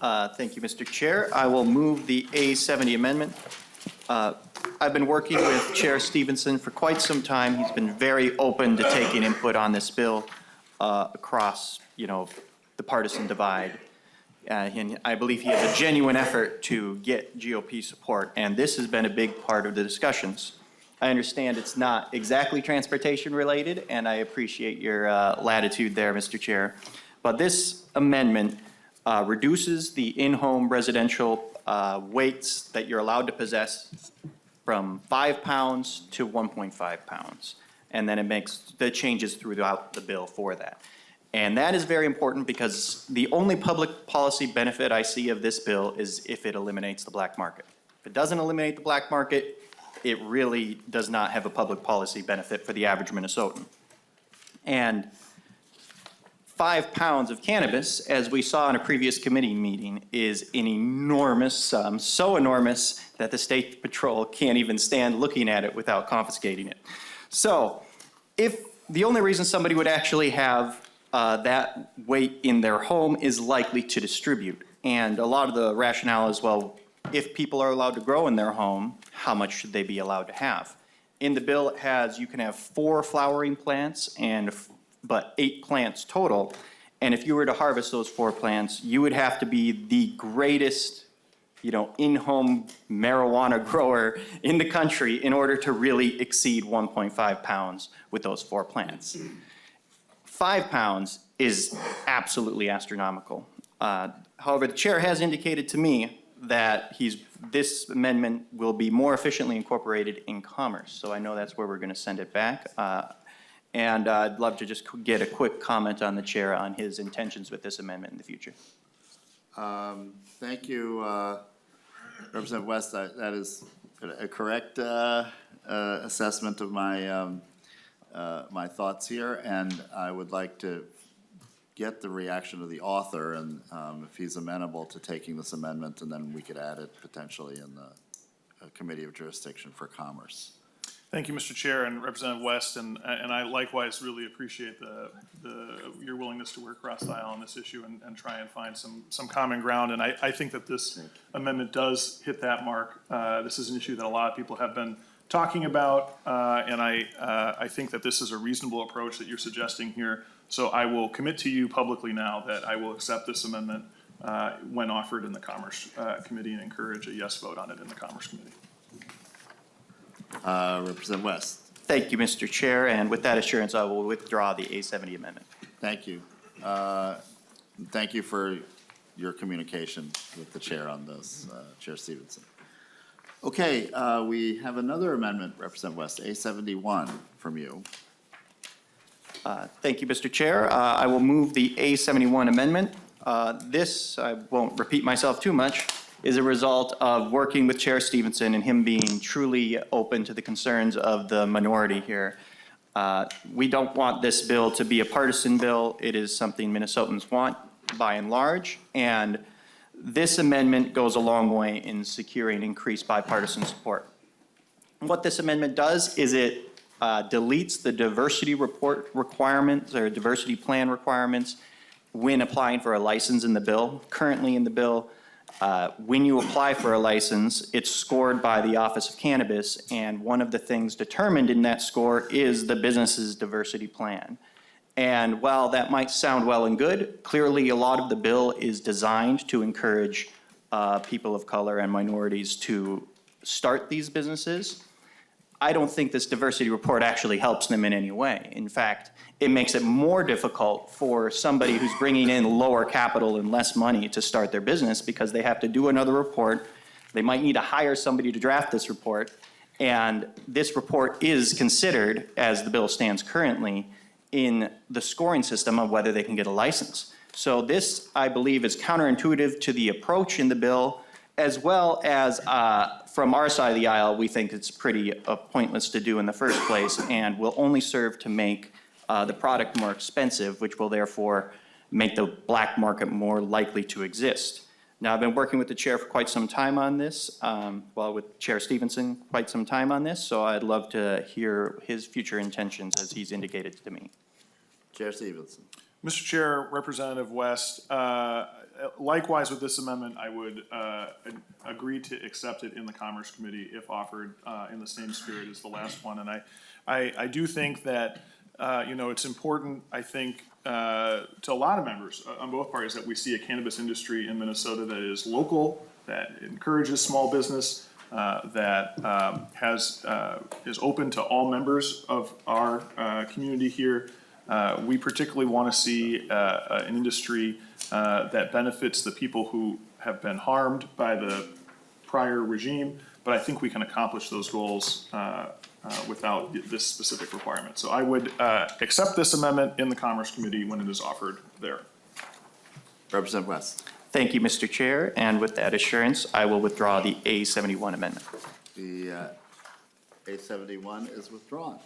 Thank you, Mr. Chair. I will move the A70 amendment. I've been working with Chair Stephenson for quite some time. He's been very open to taking input on this bill across, the partisan divide. And I believe he has a genuine effort to get GOP support, and this has been a big part of the discussions. I understand it's not exactly transportation related, and I appreciate your latitude there, Mr. Chair. But this amendment reduces the in-home residential weights that you're allowed to possess from 5 pounds to 1.5 pounds. And then it makes the changes throughout the bill for that. And that is very important because the only public policy benefit I see of this bill is if it eliminates the black market. If it doesn't eliminate the black market, it really does not have a public policy benefit for the average Minnesotan. And 5 pounds of cannabis, as we saw in a previous committee meeting, is an enormous sum, so enormous that the State Patrol can't even stand looking at it without confiscating it. So if the only reason somebody would actually have that weight in their home is likely to distribute. And a lot of the rationale is, well, if people are allowed to grow in their home, how much should they be allowed to have? In the bill, it has, you can have 4 flowering plants but 8 plants total. And if you were to harvest those 4 plants, you would have to be the greatest, in-home marijuana grower in the country in order to really exceed 1.5 pounds with those 4 plants. 5 pounds is absolutely astronomical. However, the chair has indicated to me that this amendment will be more efficiently incorporated in commerce. So I know that's where we're going to send it back. And I'd love to just get a quick comment on the chair on his intentions with this amendment in the future. Thank you, Representative West. That is a correct assessment of my my thoughts here, and I would like to get the reaction of the author, and if he's amenable to taking this amendment, and then we could add it potentially in the Committee of Jurisdiction for Commerce. Thank you, Mr. Chair and Representative West, and I likewise really appreciate your willingness to work across the aisle on this issue and try and find some common ground. And I think that this amendment does hit that mark. This is an issue that a lot of people have been talking about, and I think that this is a reasonable approach that you're suggesting here. So I will commit to you publicly now that I will accept this amendment when offered in the Commerce Committee and encourage a yes vote on it in the Commerce Committee. Representative West. Thank you, Mr. Chair, and with that assurance, I will withdraw the A70 amendment. Thank you. Thank you for your communication with the chair on this, Chair Stephenson. Okay, we have another amendment, Representative West, A71 from you. Thank you, Mr. Chair. I will move the A71 amendment. This, I won't repeat myself too much, is a result of working with Chair Stephenson and him being truly open to the concerns of the minority here. We don't want this bill to be a partisan bill. It is something Minnesotans want by and large, and this amendment goes a long way in securing increased bipartisan support. What this amendment does is it deletes the diversity report requirements or diversity plan requirements when applying for a license in the bill. Currently in the bill, when you apply for a license, it's scored by the Office of Cannabis, and one of the things determined in that score is the business's diversity plan. And while that might sound well and good, clearly a lot of the bill is designed to encourage people of color and minorities to start these businesses. I don't think this diversity report actually helps them in any way. In fact, it makes it more difficult for somebody who's bringing in lower capital and less money to start their business because they have to do another report. They might need to hire somebody to draft this report. And this report is considered, as the bill stands currently, in the scoring system of whether they can get a license. So this, I believe, is counterintuitive to the approach in the bill, as well as from our side of the aisle, we think it's pretty pointless to do in the first place and will only serve to make the product more expensive, which will therefore make the black market more likely to exist. Now, I've been working with the chair for quite some time on this, with Chair Stephenson quite some time on this, so I'd love to hear his future intentions as he's indicated to me. Chair Stephenson. Mr. Chair, Representative West, likewise with this amendment, I would agree to accept it in the Commerce Committee if offered in the same spirit as the last one. And I do think that, it's important, I think, to a lot of members on both parties that we see a cannabis industry in Minnesota that is local, that encourages small business, that is open to all members of our community here. We particularly want to see an industry that benefits the people who have been harmed by the prior regime, but I think we can accomplish those goals without this specific requirement. So I would accept this amendment in the Commerce Committee when it is offered there. Representative West. Thank you, Mr. Chair, and with that assurance, I will withdraw the A71 amendment. The A71 is withdrawn.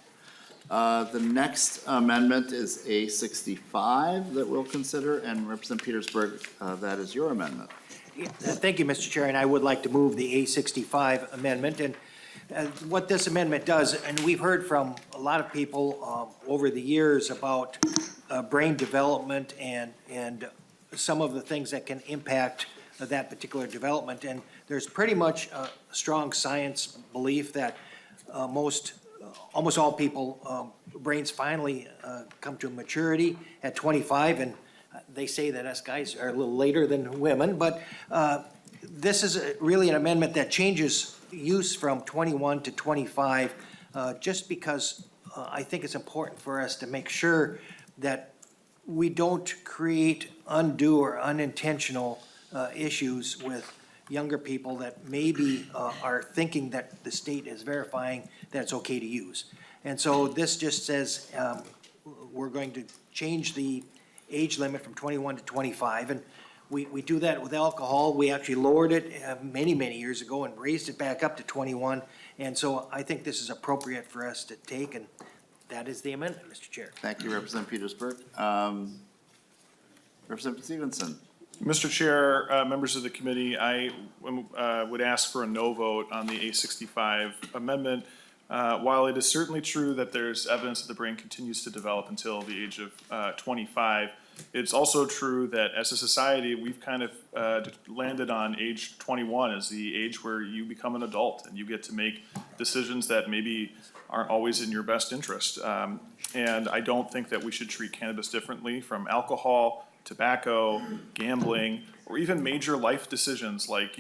The next amendment is A65 that we'll consider, and Representative Petersburg, that is your amendment. Thank you, Mr. Chair, and I would like to move the A65 amendment. And what this amendment does, and we've heard from a lot of people over the years about brain development and some of the things that can impact that particular development. And there's pretty much a strong science belief that almost all people, brains finally come to maturity at 25, and they say that us guys are a little later than women, but this is really an amendment that changes use from 21 to 25, just because I think it's important for us to make sure that we don't create undue or unintentional issues with younger people that maybe are thinking that the state is verifying that it's okay to use. And so this just says we're going to change the age limit from 21 to 25. And we do that with alcohol. We actually lowered it many, many years ago and raised it back up to 21. And so I think this is appropriate for us to take, and that is the amendment, Mr. Chair. Thank you, Representative Petersburg. Representative Stephenson. Mr. Chair, members of the committee, I would ask for a no vote on the A65 amendment. While it is certainly true that there's evidence that the brain continues to develop until the age of 25, it's also true that as a society, we've kind of landed on age 21 as the age where you become an adult and you get to make decisions that maybe aren't always in your best interest. And I don't think that we should treat cannabis differently from alcohol, tobacco, gambling, or even major life decisions like,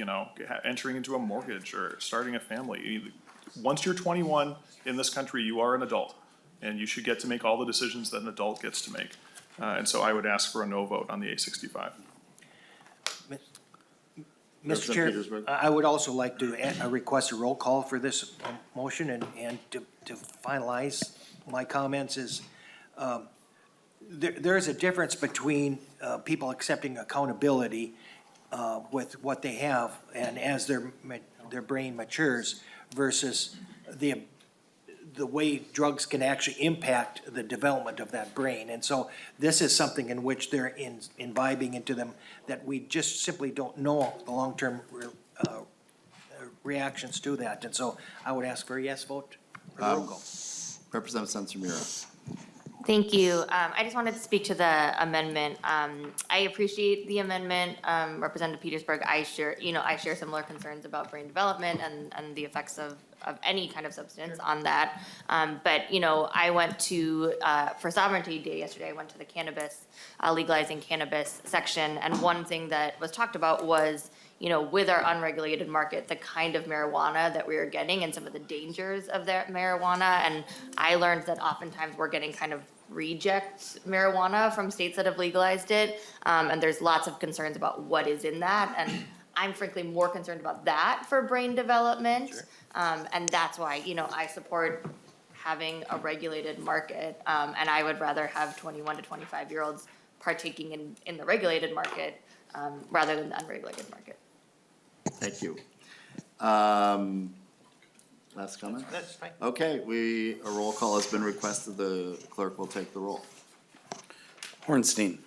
entering into a mortgage or starting a family. Once you're 21 in this country, you are an adult, and you should get to make all the decisions that an adult gets to make. And so I would ask for a no vote on the A65. Mr. Chair, Petersburg. I would also like to request a roll call for this motion and to finalize my comments is, there is a difference between people accepting accountability with what they have and as their brain matures versus the way drugs can actually impact the development of that brain. And so this is something in which they're imbibing into them that we just simply don't know the long-term reactions to that. And so I would ask for a yes vote for the roll call. Representative Sensimiro. Thank you. I just wanted to speak to the amendment. I appreciate the amendment. Representative Petersburg, I share similar concerns about brain development and the effects of any kind of substance on that. But, I went to, for Sovereignty Day yesterday, I went to the cannabis, legalizing cannabis section. And one thing that was talked about was, with our unregulated market, the kind of marijuana that we are getting and some of the dangers of that marijuana. And I learned that oftentimes we're getting kind of reject marijuana from states that have legalized it. And there's lots of concerns about what is in that. And I'm frankly more concerned about that for brain development. Sure. And that's why, I support having a regulated market. And I would rather have 21 to 25-year-olds partaking in the regulated market rather than the unregulated market. Thank you. Last comment? That's fine. Okay, a roll call has been requested. The clerk will take the roll. Hornstein.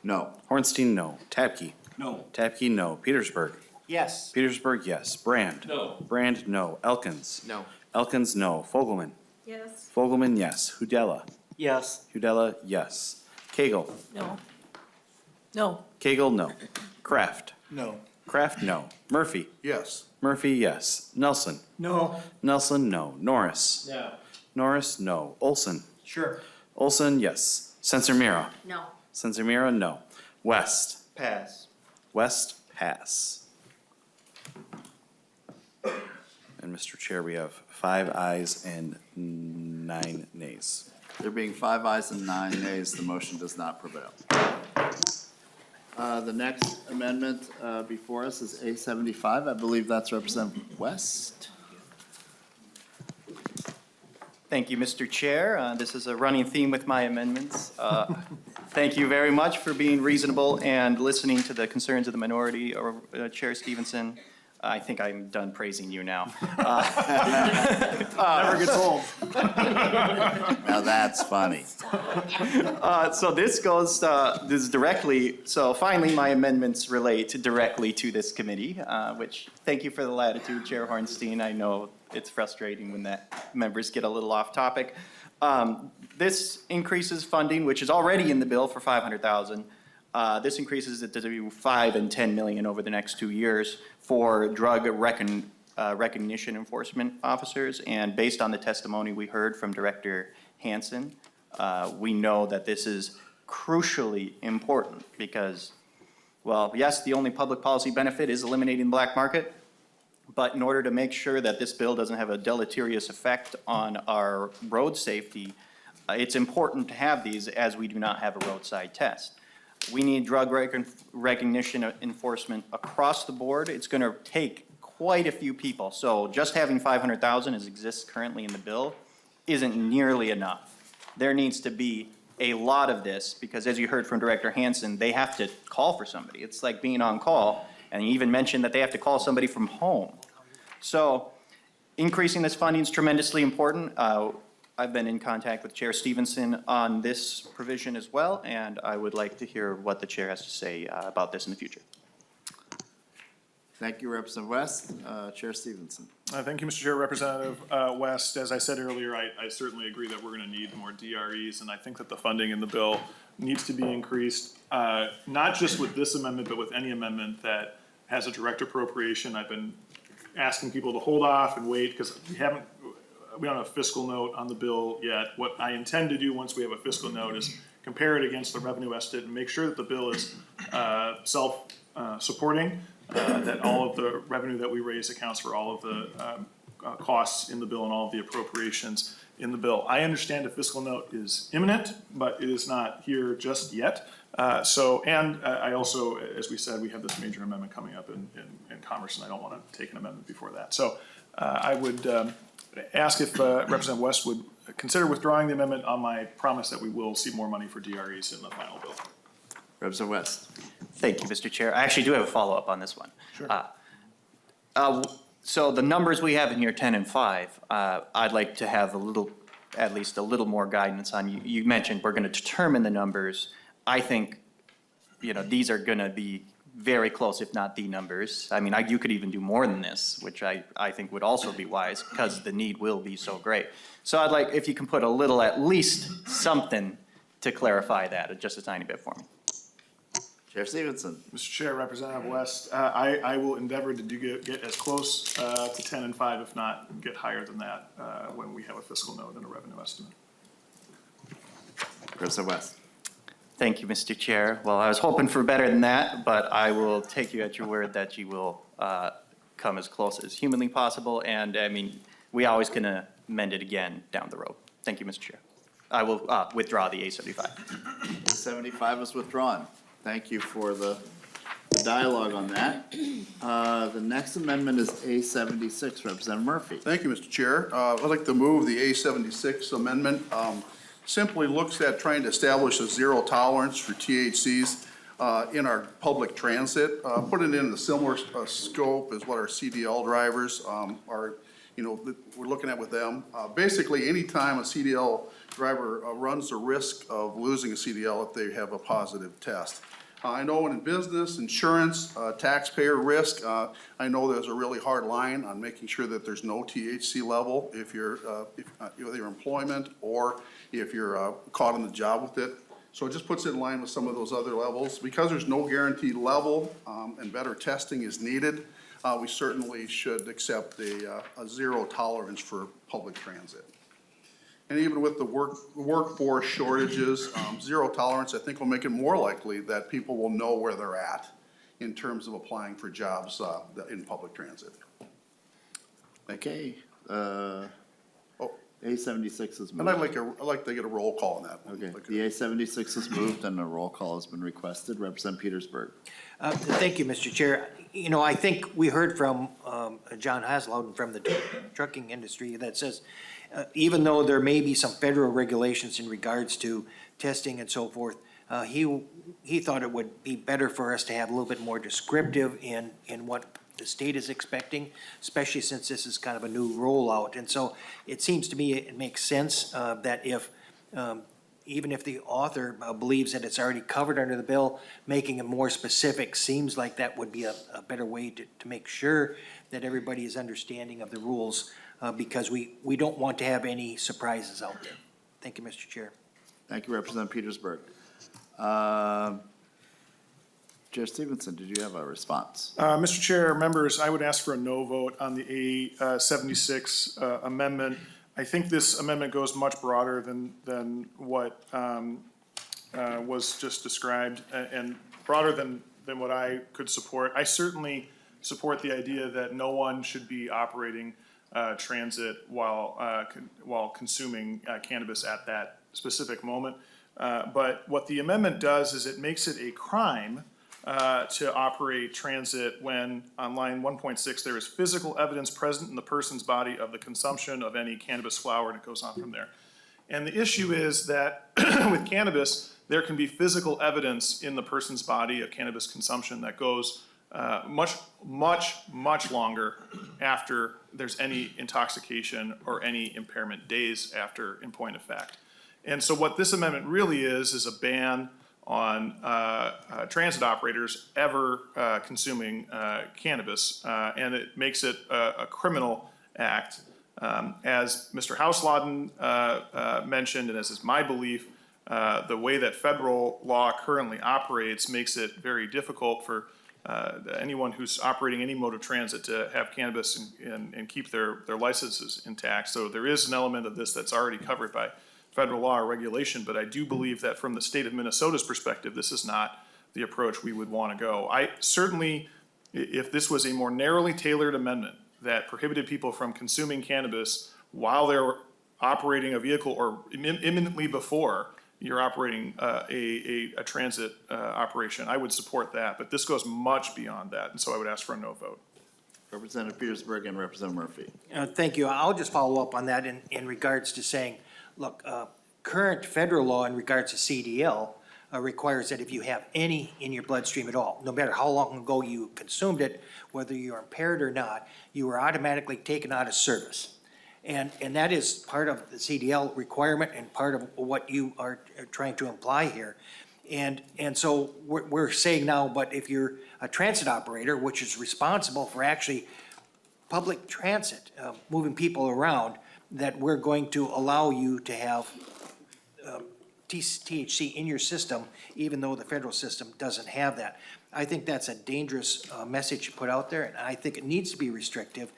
No. Hornstein, no. Tabke. No. Tabke, no. Petersburg. Yes. Petersburg, yes. Brand. No. Brand, no. Elkins. No. Elkins, no. Fogelman. Yes. Fogelman, yes. Hudella. Yes. Hudella, yes. Koegel. No. No. Koegel, no. Kraft. No. Kraft, no. Murphy. Yes. Murphy, yes. Nelson. No. Nelson, no. Norris. No. Norris, no. Olson. Sure. Olson, yes. Sensimiro. No. Sensimiro, no. West. Pass. West, pass. And Mr. Chair, we have 5 ayes and 9 nays. There being 5 ayes and 9 nays, the motion does not prevail. The next amendment before us is A75. I believe that's Representative West. Thank you, Mr. Chair. This is a running theme with my amendments. Thank you very much for being reasonable and listening to the concerns of the minority, or Chair Stephenson. I think I'm done praising you now. Never gets old. Now that's funny. So this goes, this directly, so finally my amendments relate directly to this committee, which, thank you for the latitude, Chair Hornstein. I know it's frustrating when that members get a little off topic. This increases funding, which is already in the bill for $500,000. This increases it to 5 and 10 million over the next 2 years for drug recognition enforcement officers. And based on the testimony we heard from Director Hansen, we know that this is crucially important because, well, yes, the only public policy benefit is eliminating the black market, but in order to make sure that this bill doesn't have a deleterious effect on our road safety, it's important to have these as we do not have a roadside test. We need drug recognition enforcement across the board. It's going to take quite a few people. So just having 500,000 as exists currently in the bill isn't nearly enough. There needs to be a lot of this because, as you heard from Director Hansen, they have to call for somebody. It's like being on call, and he even mentioned that they have to call somebody from home. So increasing this funding is tremendously important. I've been in contact with Chair Stephenson on this provision as well, and I would like to hear what the chair has to say about this in the future. Thank you, Representative West. Chair Stephenson. Thank you, Mr. Chair. Representative West, as I said earlier, I certainly agree that we're going to need more DREs, and I think that the funding in the bill needs to be increased, not just with this amendment, but with any amendment that has a direct appropriation. I've been asking people to hold off and wait because we don't have a fiscal note on the bill yet. What I intend to do once we have a fiscal note is compare it against the revenue estimate and make sure that the bill is self-supporting, that all of the revenue that we raise accounts for all of the costs in the bill and all of the appropriations. in the bill. I understand a fiscal note is imminent, but it is not here just yet. I also, as we said, we have this major amendment coming up in Commerce, and I don't want to take an amendment before that. So I would ask if Representative West would consider withdrawing the amendment on my promise that we will see more money for DREs in the final bill. Representative West. Thank you, Mr. Chair. I actually do have a follow-up on this one. Sure. So the numbers we have in here, 10 and 5, I'd like to have at least a little more guidance on. You mentioned we're going to determine the numbers. I think, these are going to be very close, if not the numbers. I mean, you could even do more than this, which I think would also be wise because the need will be so great. So I'd like, if you can put a little, at least something to clarify that, just a tiny bit for me. Chair Stephenson. Mr. Chair, Representative West, I will endeavor to get as close to 10 and 5, if not get higher than that, when we have a fiscal note and a revenue estimate. Representative West. Thank you, Mr. Chair. Well, I was hoping for better than that, but I will take you at your word that you will come as close as humanly possible. And I mean, we always can amend it again down the road. Thank you, Mr. Chair. I will withdraw the A75. A75 is withdrawn. Thank you for the dialogue on that. The next amendment is A76, Representative Murphy. Thank you, Mr. Chair. I'd like to move the A76 amendment. Simply looks at trying to establish a zero tolerance for THCs in our public transit. Put it in the similar scope as what our CDL drivers are, we're looking at with them. Basically, anytime a CDL driver runs the risk of losing a CDL if they have a positive test. I know in business, insurance, taxpayer risk, I know there's a really hard line on making sure that there's no THC level if you're, your employment or if you're caught on the job with it. So it just puts it in line with some of those other levels. Because there's no guaranteed level and better testing is needed, we certainly should accept a zero tolerance for public transit. And even with the workforce shortages, zero tolerance, I think will make it more likely that people will know where they're at in terms of applying for jobs in public transit. Okay. A76 is And moved. I'd like to get a roll call on that. Okay, the A76 is moved and a roll call has been requested. Representative Petersburg. Thank you, Mr. Chair. I think we heard from John Haslund from the trucking industry that says, even though there may be some federal regulations in regards to testing and so forth, he thought it would be better for us to have a little bit more descriptive in what the state is expecting, especially since this is kind of a new rollout. And so it seems to me it makes sense that if, even if the author believes that it's already covered under the bill, making it more specific seems like that would be a better way to make sure that everybody is understanding of the rules, because we don't want to have any surprises out there. Thank you, Mr. Chair. Thank you, Representative Petersburg. Chair Stephenson, did you have a response? Mr. Chair, members, I would ask for a no vote on the A76 amendment. I think this amendment goes much broader than what was just described, and broader than what I could support. I certainly support the idea that no one should be operating transit while consuming cannabis at that specific moment. But what the amendment does is it makes it a crime to operate transit when on line 1.6 there is physical evidence present in the person's body of the consumption of any cannabis flower, and it goes on from there. And the issue is that with cannabis, there can be physical evidence in the person's body of cannabis consumption that goes much longer after there's any intoxication or any impairment, days after in point of fact. And so what this amendment really is a ban on transit operators ever consuming cannabis, and it makes it a criminal act. As Mr. Hausladen mentioned, and as is my belief, the way that federal law currently operates makes it very difficult for anyone who's operating any mode of transit to have cannabis and keep their licenses intact. So there is an element of this that's already covered by federal law or regulation, but I do believe that from the state of Minnesota's perspective, this is not the approach we would want to go. I certainly, if this was a more narrowly tailored amendment that prohibited people from consuming cannabis while they're operating a vehicle or imminently before you're operating a transit operation, I would support that. But this goes much beyond that, and so I would ask for a no vote. Representative Petersburg and Representative Murphy. Thank you. I'll just follow up on that in regards to saying, look, current federal law in regards to CDL requires that if you have any in your bloodstream at all, no matter how long ago you consumed it, whether you're impaired or not, you are automatically taken out of service. And that is part of the CDL requirement and part of what you are trying to imply here. And so we're saying now, but if you're a transit operator, which is responsible for actually public transit, moving people around, that we're going to allow you to have THC in your system, even though the federal system doesn't have that. I think that's a dangerous message to put out there, and I think it needs to be restrictive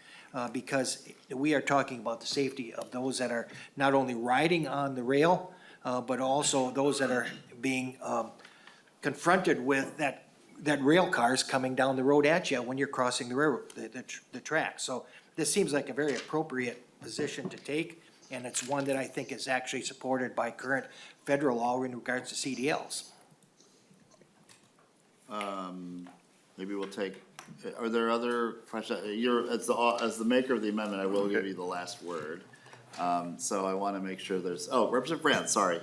because we are talking about the safety of those that are not only riding on the rail, but also those that are being confronted with that rail cars coming down the road at you when you're crossing the railroad, the track. So this seems like a very appropriate position to take, and it's one that I think is actually supported by current federal law in regards to CDLs. Maybe we'll take, are there other questions? As the maker of the amendment, I will give you the last word. So I want to make sure there's, Representative Brandt, sorry.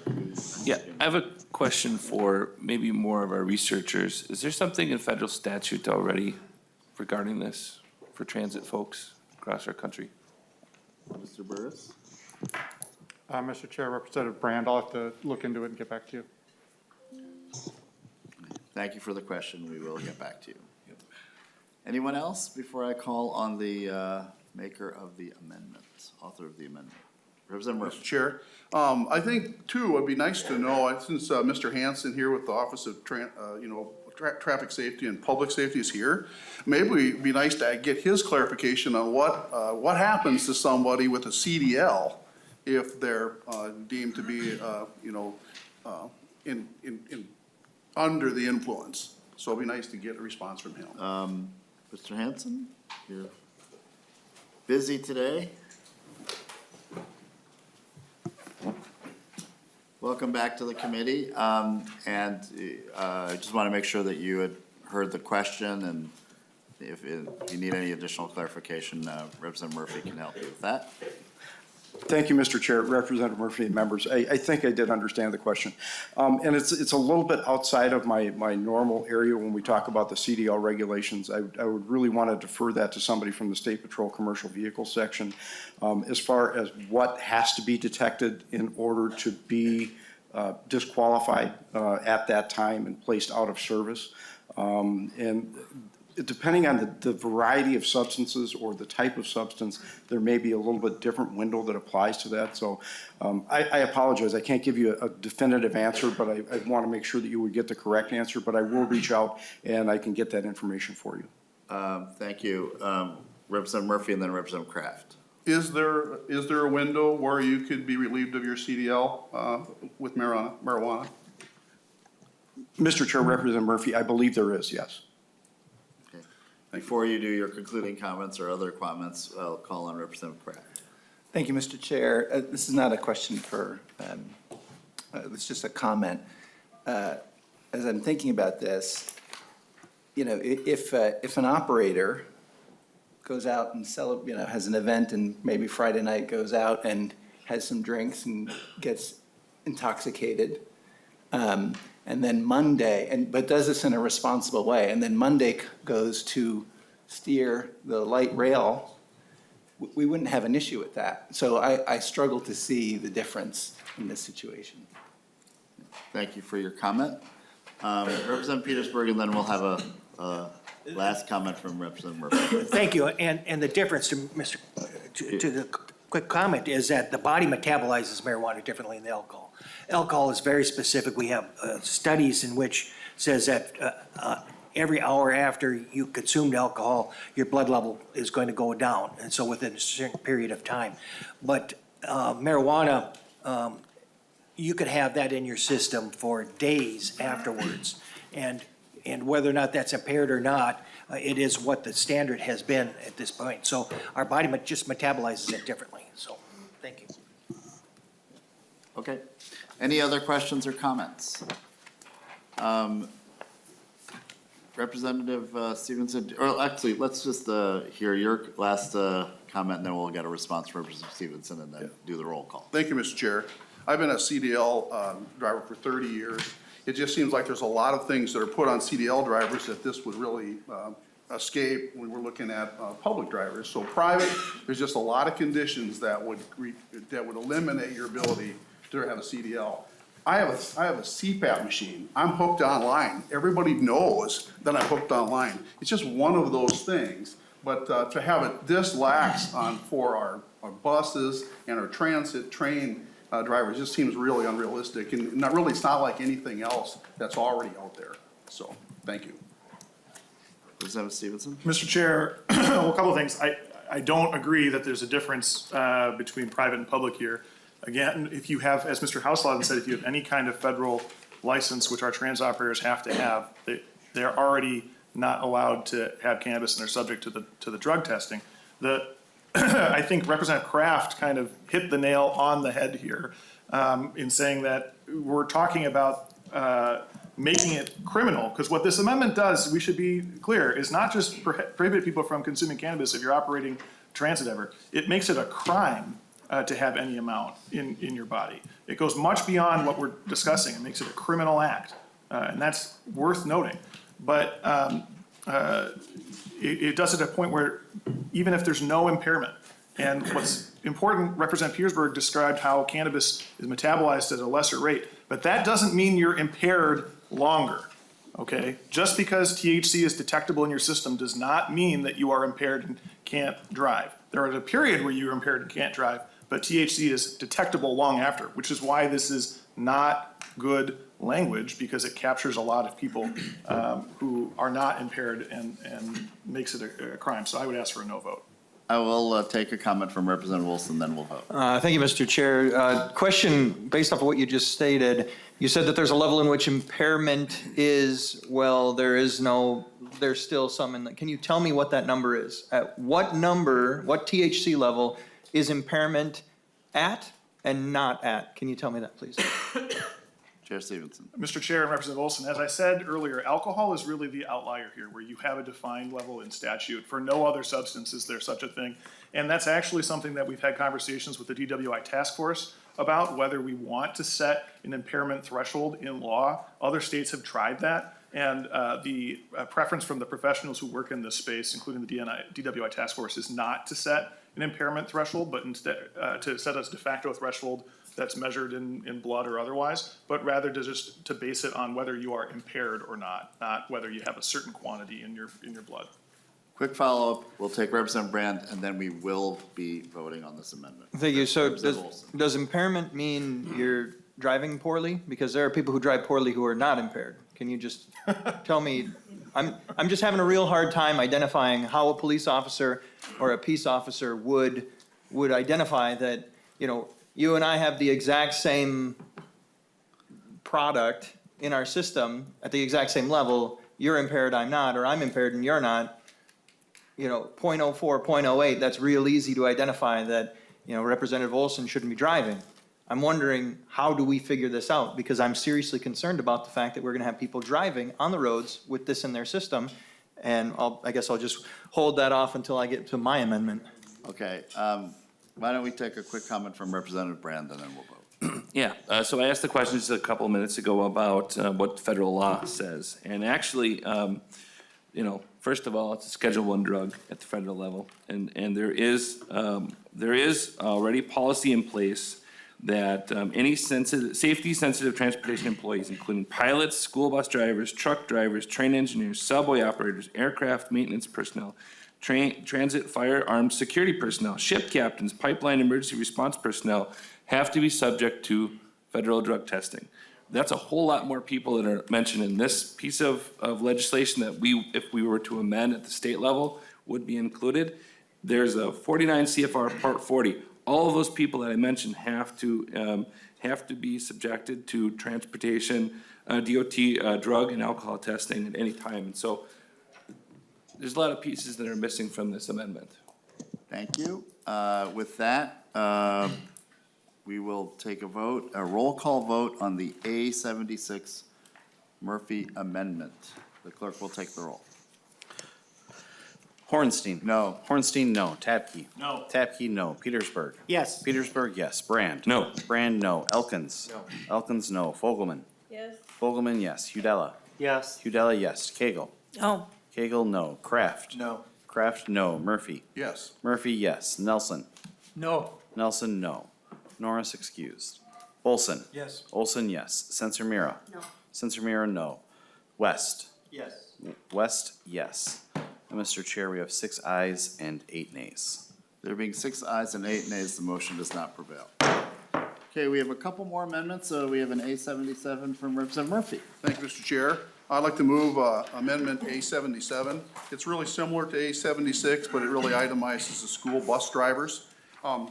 Yeah, I have a question for maybe more of our researchers. Is there something in federal statute already regarding this for transit folks across our country? Mr. Burris? Mr. Chair, Representative Brand, I'll have to look into it and get back to you. Thank you for the question. We will get back to you. Anyone else before I call on the maker of the amendment, author of the amendment? Representative Murphy. Mr. Chair, I think too, it'd be nice to know, since Mr. Hanson here with the Office of Traffic Safety and Public Safety is here, maybe it'd be nice to get his clarification on what happens to somebody with a CDL if they're deemed to be, under the influence. So it'd be nice to get a response from him. Mr. Hanson, you're busy today. Welcome back to the committee. I just want to make sure that you had heard the question, and if you need any additional clarification, Representative Murphy can help you with that. Thank you, Mr. Chair, Representative Murphy and members. I think I did understand the question. And it's a little bit outside of my normal area when we talk about the CDL regulations. I would really want to defer that to somebody from the State Patrol Commercial Vehicle section as far as what has to be detected in order to be disqualified at that time and placed out of service. And depending on the variety of substances or the type of substance, there may be a little bit different window that applies to that. So I apologize. I can't give you a definitive answer, but I want to make sure that you would get the correct answer. But I will reach out and I can get that information for you. Thank you. Representative Murphy and then Representative Kraft. Is there a window where you could be relieved of your CDL with marijuana? Mr. Chair, Representative Murphy, I believe there is, yes. Before you do your concluding comments or other comments, I'll call on Representative Kraft. Thank you, Mr. Chair. This is not a question for, it's just a comment. As I'm thinking about this, if an operator goes out and has an event and maybe Friday night goes out and has some drinks and gets intoxicated, and then Monday, but does this in a responsible way, and then Monday goes to steer the light rail, we wouldn't have an issue with that. So I struggle to see the difference in this situation. Thank you for your comment. Representative Petersburg, and then we'll have a last comment from Representative Murphy. Thank you. And the difference to the quick comment is that the body metabolizes marijuana differently than alcohol. Alcohol is very specific. We have studies in which says that every hour after you consumed alcohol, your blood level is going to go down, and so within a certain period of time. But marijuana, you could have that in your system for days afterwards, and whether or not that's impaired or not, it is what the standard has been at this point. So our body just metabolizes it differently. So, thank you. Okay. Any other questions or comments? Representative Stephenson, or actually, let's just hear your last comment, and then we'll get a response from Representative Stephenson, and then do the roll call. Thank you, Mr. Chair. I've been a CDL driver for 30 years. It just seems like there's a lot of things that are put on CDL drivers that this would really escape when we're looking at public drivers. So private, there's just a lot of conditions that would eliminate your ability to have a CDL. I have a CPAP machine. I'm hooked online. Everybody knows that I'm hooked online. It's just one of those things. But to have it this lax for our buses and our transit train drivers just seems really unrealistic. And it's not like anything else that's already out there. So, thank you. Representative Stephenson? Mr. Chair, well, a couple of things. I don't agree that there's a difference between private and public here. Again, if you have, as Mr. Houselauden said, if you have any kind of federal license, which our trans operators have to have, they're already not allowed to have cannabis and they're subject to the drug testing. I think Representative Kraft kind of hit the nail on the head here in saying that we're talking about making it criminal, because what this amendment does, we should be clear, is not just prohibit people from consuming cannabis if you're operating transit ever. It makes it a crime to have any amount in your body. It goes much beyond what we're discussing. It makes it a criminal act, and that's worth noting. But it does it at a point where even if there's no impairment, and what's important, Representative Petersburg described how cannabis is metabolized at a lesser rate, but that doesn't mean you're impaired longer, okay? Just because THC is detectable in your system does not mean that you are impaired and can't drive. There is a period where you're impaired and can't drive, but THC is detectable long after, which is why this is not good language, because it captures a lot of people who are not impaired and makes it a crime. So I would ask for a no vote. I will take a comment from Representative Wilson, then we'll vote. Thank you, Mr. Chair. Question based off of what you just stated. You said that there's a level in which impairment is, well, there's still some can you tell me what that number is? At what number, what THC level is impairment at and not at? Can you tell me that, please? Chair Stephenson. Mr. Chair and Representative Olson, as I said earlier, alcohol is really the outlier here, where you have a defined level in statute. For no other substance is there such a thing. And that's actually something that we've had conversations with the DWI task force about, whether we want to set an impairment threshold in law. Other states have tried that. And the preference from the professionals who work in this space, including the DWI task force, is not to set an impairment threshold, but instead to set a de facto threshold that's measured in blood or otherwise, but rather to base it on whether you are impaired or not whether you have a certain quantity in your blood. Quick follow-up, we'll take Representative Brand, and then we will be voting on this amendment. Thank you. So does impairment mean you're driving poorly? Because there are people who drive poorly who are not impaired. Can you just tell me? I'm just having a real hard time identifying how a police officer or a peace officer would identify that, you and I have the exact same product in our system at the exact same level. You're impaired, I'm not, or I'm impaired and you're not. 0.04, 0.08, that's real easy to identify that, Representative Olson shouldn't be driving. I'm wondering, how do we figure this out? Because I'm seriously concerned about the fact that we're gonna have people driving on the roads with this in their system. And I guess I'll just hold that off until I get to my amendment. Okay, why don't we take a quick comment from Representative Brand, and then we'll vote. Yeah, so I asked the question just a couple of minutes ago about what federal law says. And actually, first of all, it's a Schedule I drug at the federal level. And there is already policy in place that any safety-sensitive transportation employees, including pilots, school bus drivers, truck drivers, train engineers, subway operators, aircraft maintenance personnel, transit firearms security personnel, ship captains, pipeline emergency response personnel have to be subject to federal drug testing. That's a whole lot more people that are mentioned in this piece of legislation that if we were to amend at the state level, would be included. There's a 49 CFR Part 40. All of those people that I mentioned have to be subjected to transportation, DOT drug and alcohol testing at any time. And so there's a lot of pieces that are missing from this amendment. Thank you. With that, we will take a roll call vote on the A76 Murphy amendment. The clerk will take the roll. Hornstein. No. Hornstein, no. Tabke. No. Tabke, no. Petersburg. Yes. Petersburg, yes. Brand. No. Brand, no. Elkins. No. Elkins, no. Fogelman. Yes. Fogelman, yes. Udella. Yes. Udella, yes. Koegel. No. Koegel, no. Kraft. No. Kraft, no. Murphy. Yes. Murphy, yes. Nelson. No. Nelson, no. Norris excused. Olson. Yes. Olson, yes. Censor Mira. No. Censor Mira, no. West. Yes. West, yes. And Mr. Chair, we have 6 ayes and 8 nays. There being 6 ayes and 8 nays, the motion does not prevail. Okay, we have a couple more amendments. So we have an A77 from Representative Murphy. Thank you, Mr. Chair. I'd like to move Amendment A77. It's really similar to A76, but it really itemizes the school bus drivers.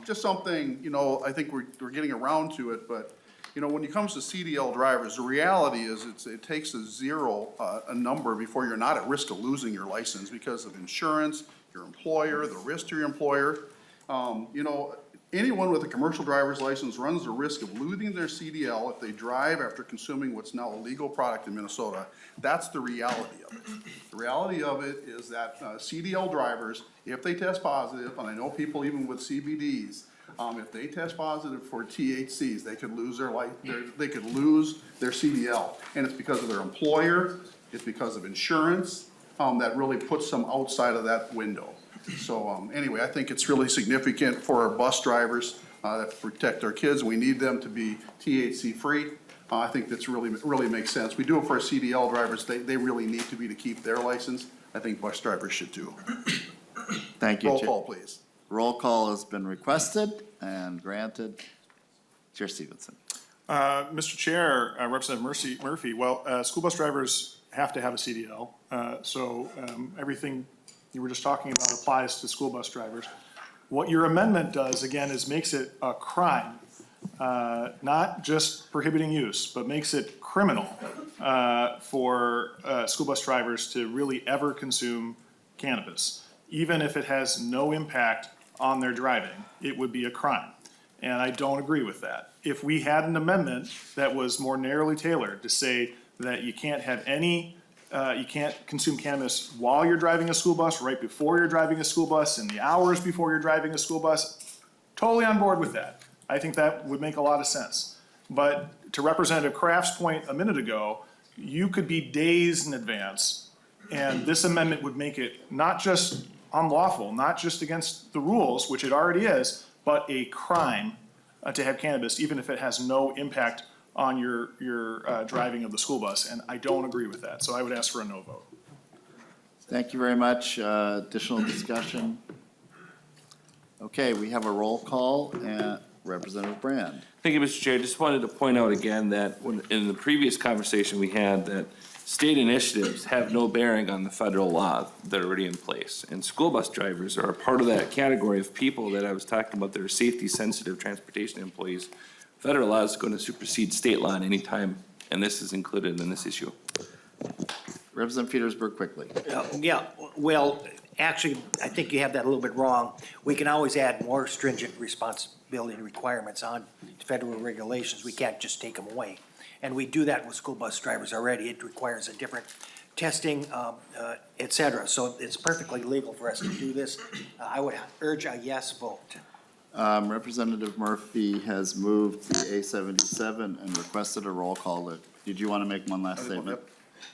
Just something, you know, I think we're getting around to it, but, you know, when it comes to CDL drivers, the reality is it takes a number before you're not at risk of losing your license because of insurance, your employer, the risk to your employer. You know, anyone with a commercial driver's license runs the risk of losing their CDL if they drive after consuming what's now a legal product in Minnesota. That's the reality of it. The reality of it is that CDL drivers, if they test positive, and I know people even with CBDs, if they test positive for THCs, they could lose they could lose their CDL. And it's because of their employer, it's because of insurance, that really puts them outside of that window. So, anyway, I think it's really significant for our bus drivers, that protect our kids. We need them to be THC-free. I think that's really makes sense. We do it for our CDL drivers. They really need to be to keep their license. I think bus drivers should too. Thank you. Roll Chair. call, please. Roll call has been requested and granted. Chair Stephenson. Mr. Chair, Representative Murphy, well, school bus drivers have to have a CDL. So everything you were just talking about applies to school bus drivers. What your amendment does, again, is makes it a crime, not just prohibiting use, but makes it criminal for school bus drivers to really ever consume cannabis. Even if it has no impact on their driving, it would be a crime. And I don't agree with that. If we had an amendment that was more narrowly tailored to say that you can't have you can't consume cannabis while you're driving a school bus, right before you're driving a school bus, in the hours before you're driving a school bus, totally on board with that. I think that would make a lot of sense. But to Representative Kraft's point a minute ago, you could be days in advance, and this amendment would make it not just unlawful, not just against the rules, which it already is, but a crime to have cannabis, even if it has no impact on your driving of the school bus, and I don't agree with that, so I would ask for a no vote. Thank you very much. Additional discussion? Okay, we have a roll call and Representative Brand. Thank you, Mr. Chair. Just wanted to point out again that in the previous conversation we had, that state initiatives have no bearing on the federal law that are already in place. And school bus drivers are a part of that category of people that I was talking about that are safety-sensitive transportation employees. Federal law is going to supersede state law at any time, and this is included in this issue. Representative Petersburg, quickly. Yeah, well, actually, I think you have that a little bit wrong. We can always add more stringent responsibility requirements on federal regulations. We can't just take them away. And we do that with school bus drivers already. It requires a different testing, et cetera. So it's perfectly legal for us to do this. I would urge a yes vote. Representative Murphy has moved the A77 and requested a roll call. Did you want to make one last statement?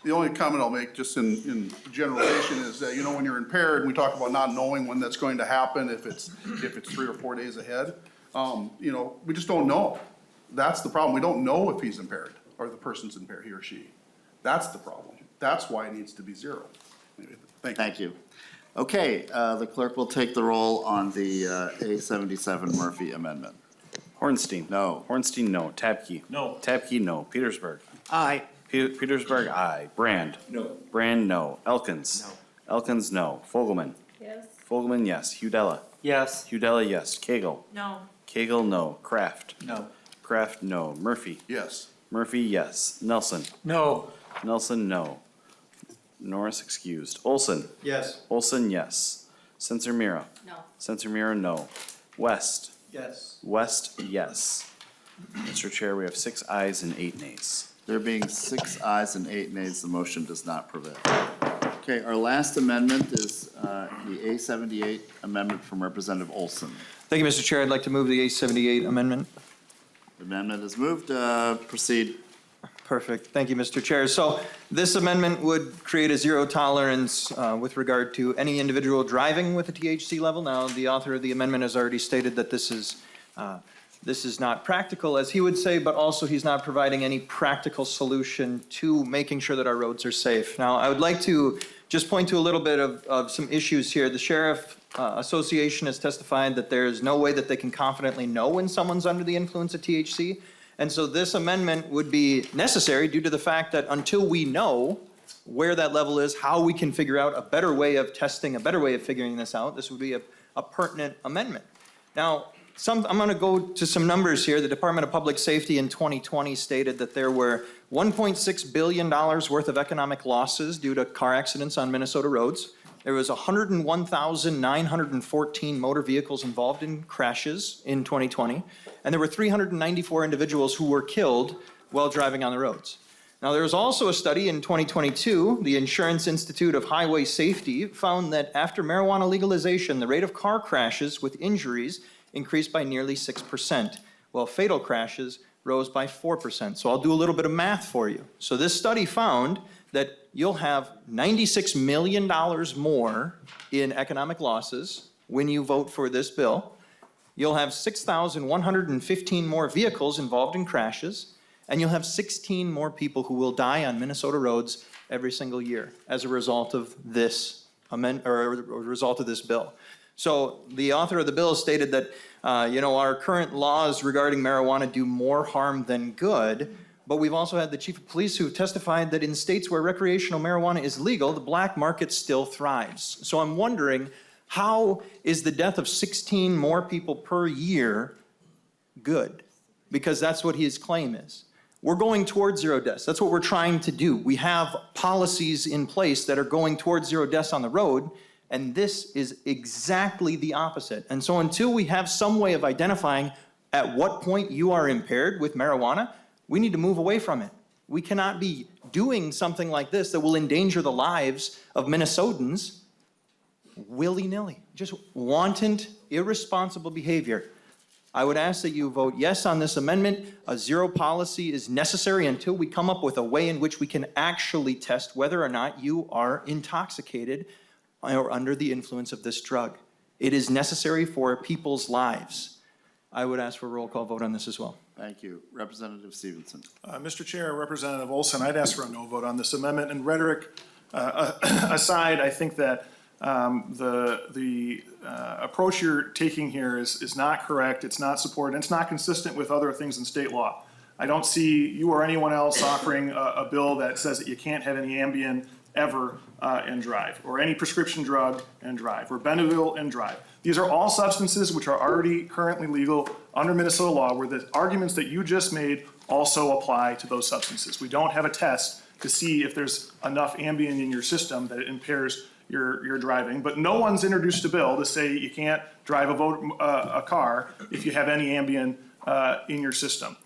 The only comment I'll make, just in generalization, is that, you know, when you're impaired, we talk about not knowing when that's going to happen, if it's 3 or 4 days ahead. You know, we just don't know. That's the problem. We don't know if he's impaired or the person's impaired, he or she. That's the problem. That's why it needs to be 0. Anyway, Thank you. Okay, the clerk will take the roll on the A77 Murphy amendment. Hornstein. No. Hornstein, no. Tabke. No. Tabke, no. Petersburg. Aye. Petersburg, aye. Brand. No. Brand, no. Elkins. No. Elkins, no. Fogelman. Yes. Fogelman, yes. Udella. Yes. Udella, yes. Koegel. No. Koegel, no. Kraft. No. Kraft, no. Murphy. yes. Murphy, yes. Nelson. No. Nelson, no. Norris excused. Olson. Yes. Olson, yes. Censor Mira. No. Censor Mira, no. West. Yes. West, yes. Mr. Chair, we have 6 ayes and 8 nays. There being 6 ayes and 8 nays, the motion does not prevail. Okay, our last amendment is the A78 amendment from Representative Olson. Thank you, Mr. Chair. I'd like to move the A78 amendment. The amendment is moved. Proceed. Perfect. Thank you, Mr. Chair. So this amendment would create a zero tolerance with regard to any individual driving with a THC level. Now, the author of the amendment has already stated that this is not practical, as he would say, but also he's not providing any practical solution to making sure that our roads are safe. Now, I would like to just point to a little bit of some issues here. The Sheriff Association has testified that there is no way that they can confidently know when someone's under the influence of THC. And so this amendment would be necessary due to the fact that until we know where that level is, how we can figure out a better way of testing, a better way of figuring this out, this would be a pertinent amendment. Now, I'm going to go to some numbers here. The Department of Public Safety in 2020 stated that there were $1.6 billion worth of economic losses due to car accidents on Minnesota roads. There was 101,914 motor vehicles involved in crashes in 2020, and there were 394 individuals who were killed while driving on the roads. Now, there was also a study in 2022, the Insurance Institute of Highway Safety found that after marijuana legalization, the rate of car crashes with injuries increased by nearly 6%, while fatal crashes rose by 4%. So I'll do a little bit of math for you. So this study found that you'll have $96 million more in economic losses when you vote for this bill. You'll have 6,115 more vehicles involved in crashes, and you'll have 16 more people who will die on Minnesota roads every single year as a result of this result of this bill. So the author of the bill stated that, our current laws regarding marijuana do more harm than good. But we've also had the chief of police who testified that in states where recreational marijuana is legal, the black market still thrives. So I'm wondering, how is the death of 16 more people per year good? Because that's what his claim is. We're going towards zero deaths. That's what we're trying to do. We have policies in place that are going towards zero deaths on the road, and this is exactly the opposite. And so until we have some way of identifying at what point you are impaired with marijuana, we need to move away from it. We cannot be doing something like this that will endanger the lives of Minnesotans willy-nilly. Just wanton, irresponsible behavior. I would ask that you vote yes on this amendment. A zero policy is necessary until we come up with a way in which we can actually test whether or not you are intoxicated or under the influence of this drug. It is necessary for people's lives. I would ask for a roll call vote on this as well. Thank you. Representative Stephenson. Mr. Chair, Representative Olson, I'd ask for a no vote on this amendment. And rhetoric aside, I think that the approach you're taking here is not correct, it's not supported, and it's not consistent with other things in state law. I don't see you or anyone else offering a bill that says that you can't have any Ambien ever and drive, or any prescription drug and drive, or Benadryl and drive. These are all substances which are already currently legal under Minnesota law, where the arguments that you just made also apply to those substances. We don't have a test to see if there's enough Ambien in your system that it impairs your driving, but no one's introduced a bill to say you can't drive a car if you have any Ambien in your system.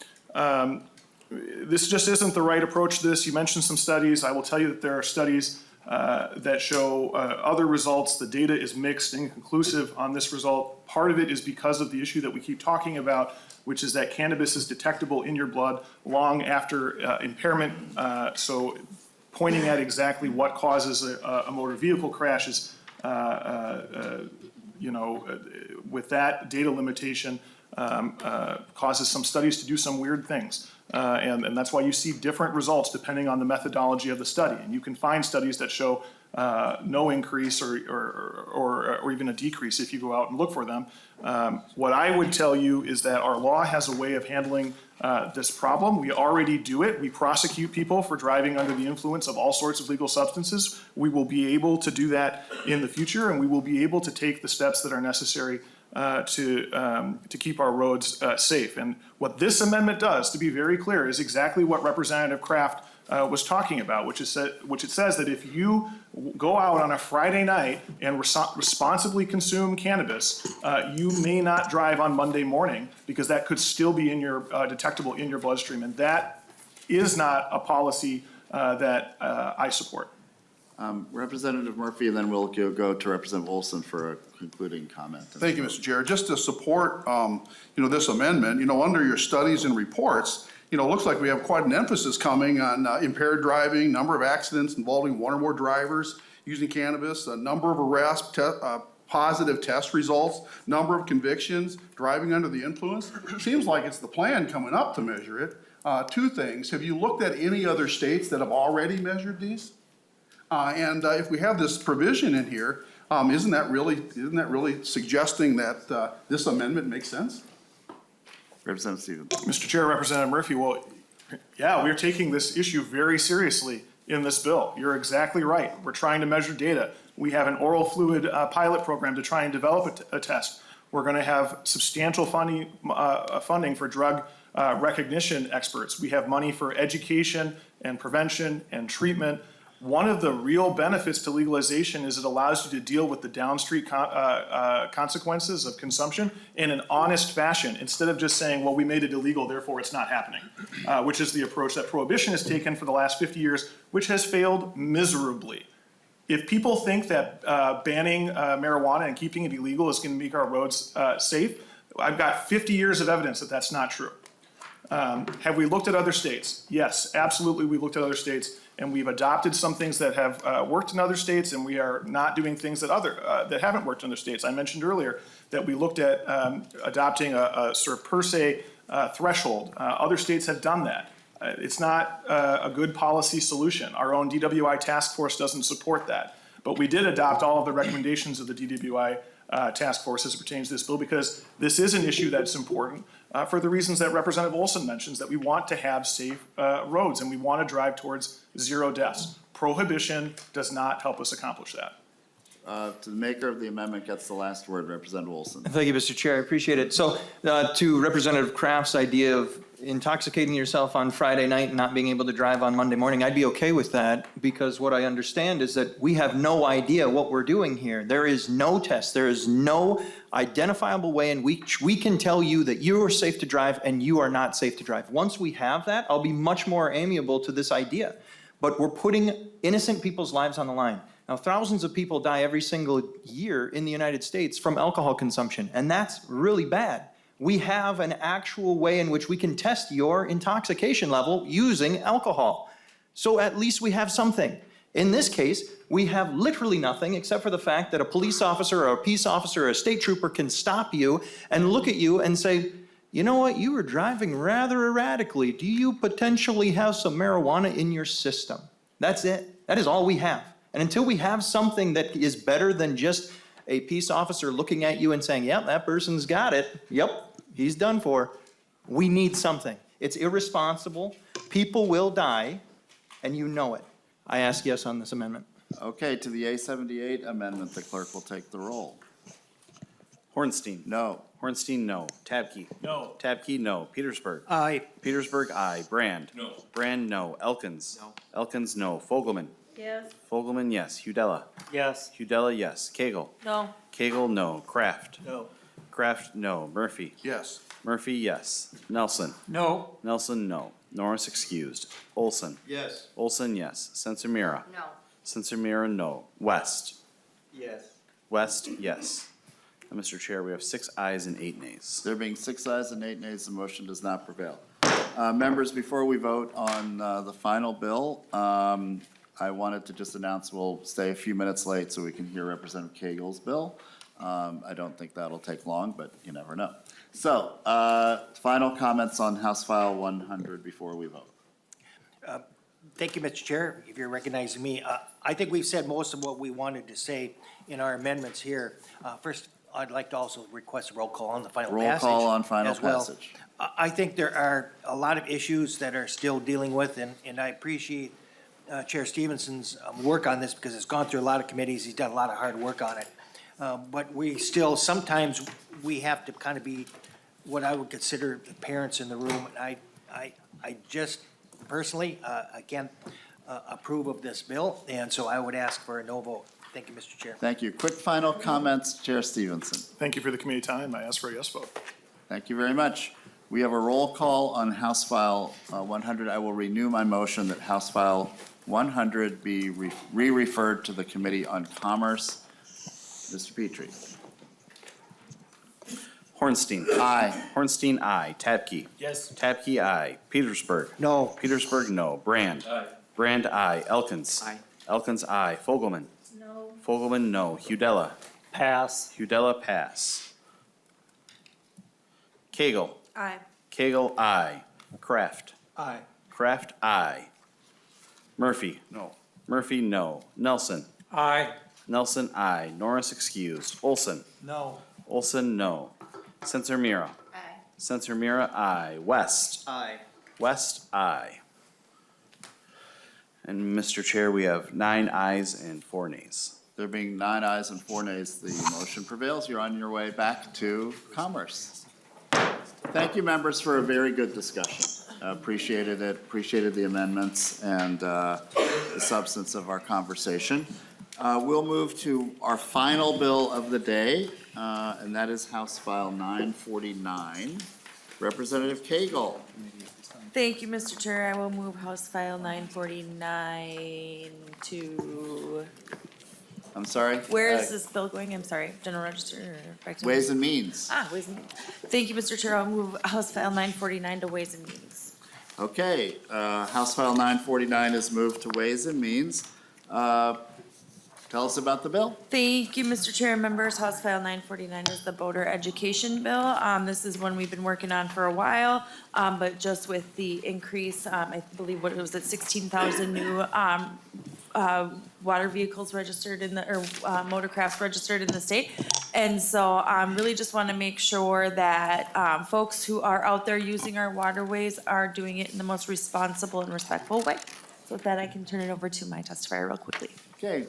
This just isn't the right approach to this. You mentioned some studies. I will tell you that there are studies that show other results. The data is mixed and inconclusive on this result. Part of it is because of the issue that we keep talking about, which is that cannabis is detectable in your blood long after impairment. So pointing at exactly what causes a motor vehicle crash is, with that data limitation, causes some studies to do some weird things. And that's why you see different results depending on the methodology of the study. And you can find studies that show no increase or even a decrease if you go out and look for them. What I would tell you is that our law has a way of handling this problem. We already do it. We prosecute people for driving under the influence of all sorts of legal substances. We will be able to do that in the future, and we will be able to take the steps that are necessary to keep our roads safe. And what this amendment does, to be very clear, is exactly what Representative Kraft was talking about, which it says that if you go out on a Friday night and responsibly consume cannabis, you may not drive on Monday morning because that could still be in your, detectable in your bloodstream. And that is not a policy that I support. Representative Murphy, and then we'll go to Representative Olson for a concluding comment. Thank you, Mr. Chair. Just to support, this amendment, under your studies and reports, it looks like we have quite an emphasis coming on impaired driving, number of accidents involving one or more drivers using cannabis, a number of arrests, positive test results, number of convictions, driving under the influence. Seems like it's the plan coming up to measure it. Two things. Have you looked at any other states that have already measured these? And if we have this provision in here, isn't that really suggesting that this amendment makes sense? Representative Stevens. Mr. Chair, Representative Murphy, well, yeah, we're taking this issue very seriously in this bill. You're exactly right. We're trying to measure data. We have an oral fluid pilot program to try and develop a test. We're going to have substantial funding for drug recognition experts. We have money for education and prevention and treatment. One of the real benefits to legalization is it allows you to deal with the downstream consequences of consumption in an honest fashion, instead of just saying, well, we made it illegal, therefore it's not happening, which is the approach that prohibition has taken for the last 50 years, which has failed miserably. If people think that banning marijuana and keeping it illegal is going to make our roads safe, I've got 50 years of evidence that that's not true. Have we looked at other states? Yes, absolutely, we've looked at other states. And we've adopted some things that have worked in other states, and we are not doing things that that haven't worked in other states. I mentioned earlier that we looked at adopting a sort of per se threshold. Other states have done that. It's not a good policy solution. Our own DWI task force doesn't support that. But we did adopt all of the recommendations of the DWI task force as it pertains to this bill, because this is an issue that's important for the reasons that Representative Olson mentions, that we want to have safe roads and we want to drive towards zero deaths. Prohibition does not help us accomplish that. To the maker of the amendment gets the last word, Representative Olson. Thank you, Mr. Chair. I appreciate it. So to Representative Kraft's idea of intoxicating yourself on Friday night and not being able to drive on Monday morning, I'd be okay with that, because what I understand is that we have no idea what we're doing here. There is no test. There is no identifiable way in which we can tell you that you are safe to drive and you are not safe to drive. Once we have that, I'll be much more amiable to this idea. But we're putting innocent people's lives on the line. Now, thousands of people die every single year in the United States from alcohol consumption, and that's really bad. We have an actual way in which we can test your intoxication level using alcohol. So at least we have something. In this case, we have literally nothing except for the fact that a police officer or a peace officer or a state trooper can stop you and look at you and say, you know what, you were driving rather erratically. Do you potentially have some marijuana in your system? That's it. That is all we have. And until we have something that is better than just a peace officer looking at you and saying, yep, that person's got it. Yep, he's done for. We need something. It's irresponsible. People will die, and you know it. I ask yes on this amendment. Okay, to the A78 amendment, the clerk will take the roll. Hornstein. No. Hornstein, no. Tabke. No. Tabke, no. Petersburg. Aye. Petersburg, aye. Brand. No. Brand, no. Elkins. No. Elkins, no. Fogelman. Yes. Fogelman, yes. Hudella. Yes. Hudella, yes. Koegel. No. Koegel, no. Kraft. No. Kraft, no. Murphy. Yes. Murphy, yes. Nelson. No. Nelson, no. Norris excused. Olson. Yes. Olson, yes. Sensimira. No. Sensimira, no. West. Yes. West, yes. And Mr. Chair, we have 6 ayes and 8 nays. There being 6 ayes and 8 nays, the motion does not prevail. Members, before we vote on the final bill, I wanted to just announce we'll stay a few minutes late so we can hear Representative Koegel's bill. I don't think that'll take long, but you never know. So, final comments on House File 100 before we vote. Thank you, Mr. Chair, if you're recognizing me. I think we've said most of what we wanted to say in our amendments here. First, I'd like to also request a roll call on the final passage. Roll call on final as well. passage. I think there are a lot of issues that are still dealing with, and I appreciate Chair Stephenson's work on this, because it's gone through a lot of committees. He's done a lot of hard work on it. But we still, sometimes we have to kind of be what I would consider the parents in the room. And I just personally, I can't approve of this bill, and so I would ask for a no vote. Thank you, Mr. Chair. Thank you. Quick final comments, Chair Stephenson. Thank you for the committee time. I ask for a yes vote. Thank you very much. We have a roll call on House File 100. I will renew my motion that House File 100 be re-referred to the Committee on Commerce. Mr. Petrie. Hornstein. Aye. Hornstein, aye. Tabke. Yes. Tabke, aye. Petersburg. No. Petersburg, no. Brand. Aye. Brand, aye. Elkins. Aye. Elkins, aye. Fogelman. No. Fogelman, no. Hudella. Pass. Hudella, pass. Koegel. Aye. Koegel, aye. Kraft. Aye. Kraft, aye. Murphy. No. Murphy, no. Nelson. Aye. Nelson, aye. Norris excused. Olson. No. Olson, no. Sensor Mira. Aye. Sensor Mira, aye. West. Aye. West, aye. And Mr. Chair, we have 9 ayes and 4 nays. There being 9 ayes and 4 nays, the motion prevails. You're on your way back to Commerce. Thank you, members, for a very good discussion. Appreciated it, appreciated the amendments and the substance of our conversation. We'll move to our final bill of the day, and that is House File 949. Representative Koegel. Thank you, Mr. Chair. I will move House File 949 to, I'm sorry? where is this bill going? I'm sorry, General Register or back to? Ways and Means. Ways and Means. Thank you, Mr. Chair. I'll move House File 949 to Ways and Means. Okay, House File 949 is moved to Ways and Means. Tell us about the bill. Thank you, Mr. Chair and members. House File 949 is the voter education bill. This is one we've been working on for a while, but just with the increase, I believe what it was at 16,000 new water vehicles registered in the, or motorcrafts registered in the state. And so really just want to make sure that folks who are out there using our waterways are doing it in the most responsible and respectful way. So with that, I can turn it over to my testifier real quickly. Okay,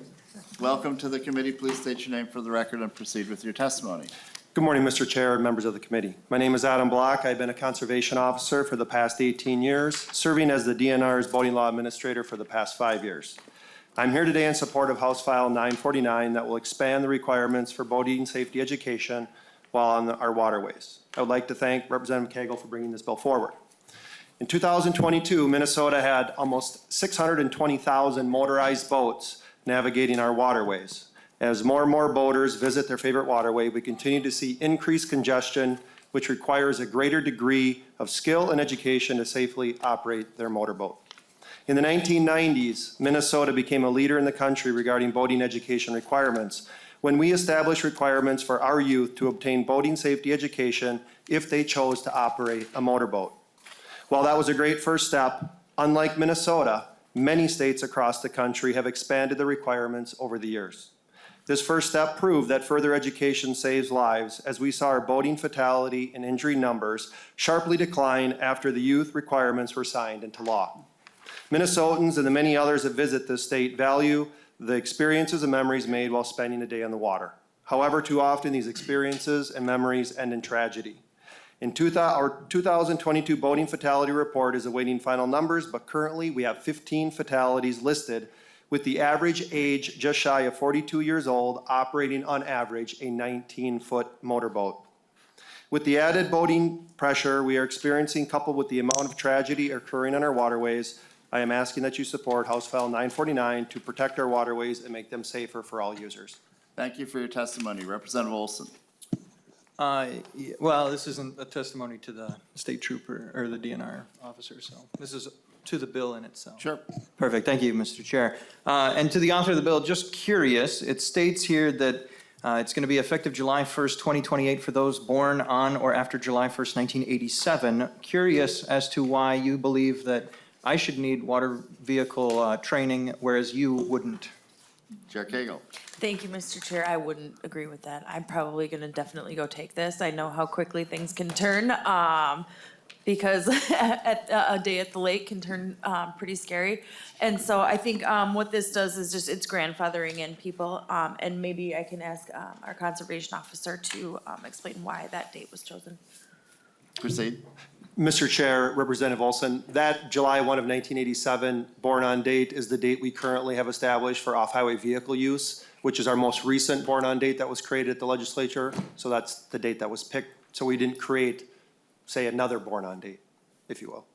welcome to the committee. Please state your name for the record and proceed with your testimony. Good morning, Mr. Chair and members of the committee. My name is Adam Block. I've been a conservation officer for the past 18 years, serving as the DNR's boating law administrator for the past 5 years. I'm here today in support of House File 949 that will expand the requirements for boating safety education while on our waterways. I would like to thank Representative Koegel for bringing this bill forward. In 2022, Minnesota had almost 620,000 motorized boats navigating our waterways. As more and more boaters visit their favorite waterway, we continue to see increased congestion, which requires a greater degree of skill and education to safely operate their motorboat. In the 1990s, Minnesota became a leader in the country regarding boating education requirements when we established requirements for our youth to obtain boating safety education if they chose to operate a motorboat. While that was a great first step, unlike Minnesota, many states across the country have expanded the requirements over the years. This first step proved that further education saves lives, as we saw our boating fatality and injury numbers sharply decline after the youth requirements were signed into law. Minnesotans and the many others that visit this state value the experiences and memories made while spending a day on the water. However, too often these experiences and memories end in tragedy. Our 2022 boating fatality report is awaiting final numbers, but currently we have 15 fatalities listed, with the average age just shy of 42 years old, operating on average a 19-foot motorboat. With the added boating pressure we are experiencing, coupled with the amount of tragedy occurring on our waterways, I am asking that you support House File 949 to protect our waterways and make them safer for all users. Thank you for your testimony. Representative Olson. Well, this isn't a testimony to the state trooper or the DNR officer, so this is to the bill in itself. Sure. Perfect, thank you, Mr. Chair. And to the author of the bill, just curious, it states here that it's going to be effective July 1st, 2028 for those born on or after July 1st, 1987. Curious as to why you believe that I should need water vehicle training, whereas you wouldn't. Chair Koegel. Thank you, Mr. Chair. I wouldn't agree with that. I'm probably gonna definitely go take this. I know how quickly things can turn, because a day at the lake can turn, pretty scary. And so I think, what this does is just, it's grandfathering in people, and maybe I can ask, our conservation officer to, explain why that date was chosen. Proceed. Mr. Chair, Representative Olson, that July 1 of 1987 born-on date is the date we currently have established for off-highway vehicle use, which is our most recent born-on date that was created at the legislature. So that's the date that was picked. So we didn't create, say, another born-on date, if you will.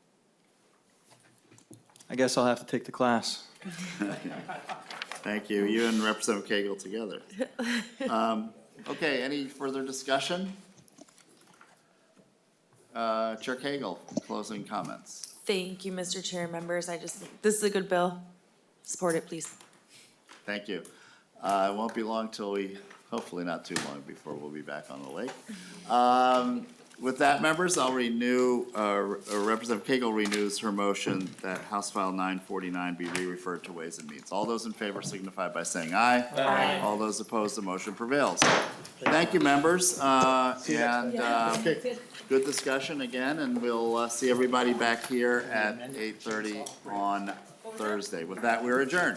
I guess I'll have to take the class. Thank you. You and Representative Koegel together. Okay, any further discussion? Chair Koegel, closing comments. Thank you, Mr. Chair, members. This is a good bill. Support it, please. Thank you. It won't be long till hopefully not too long before we'll be back on the lake. With that, members, I'll renew, Representative Koegel renews her motion that House File 949 be re-referred to Ways and Means. All those in favor signify by saying aye. Aye. All those opposed, the motion prevails. Thank you, members, good discussion again, and we'll see everybody back here at 8:30 on Thursday. With that, we're adjourned.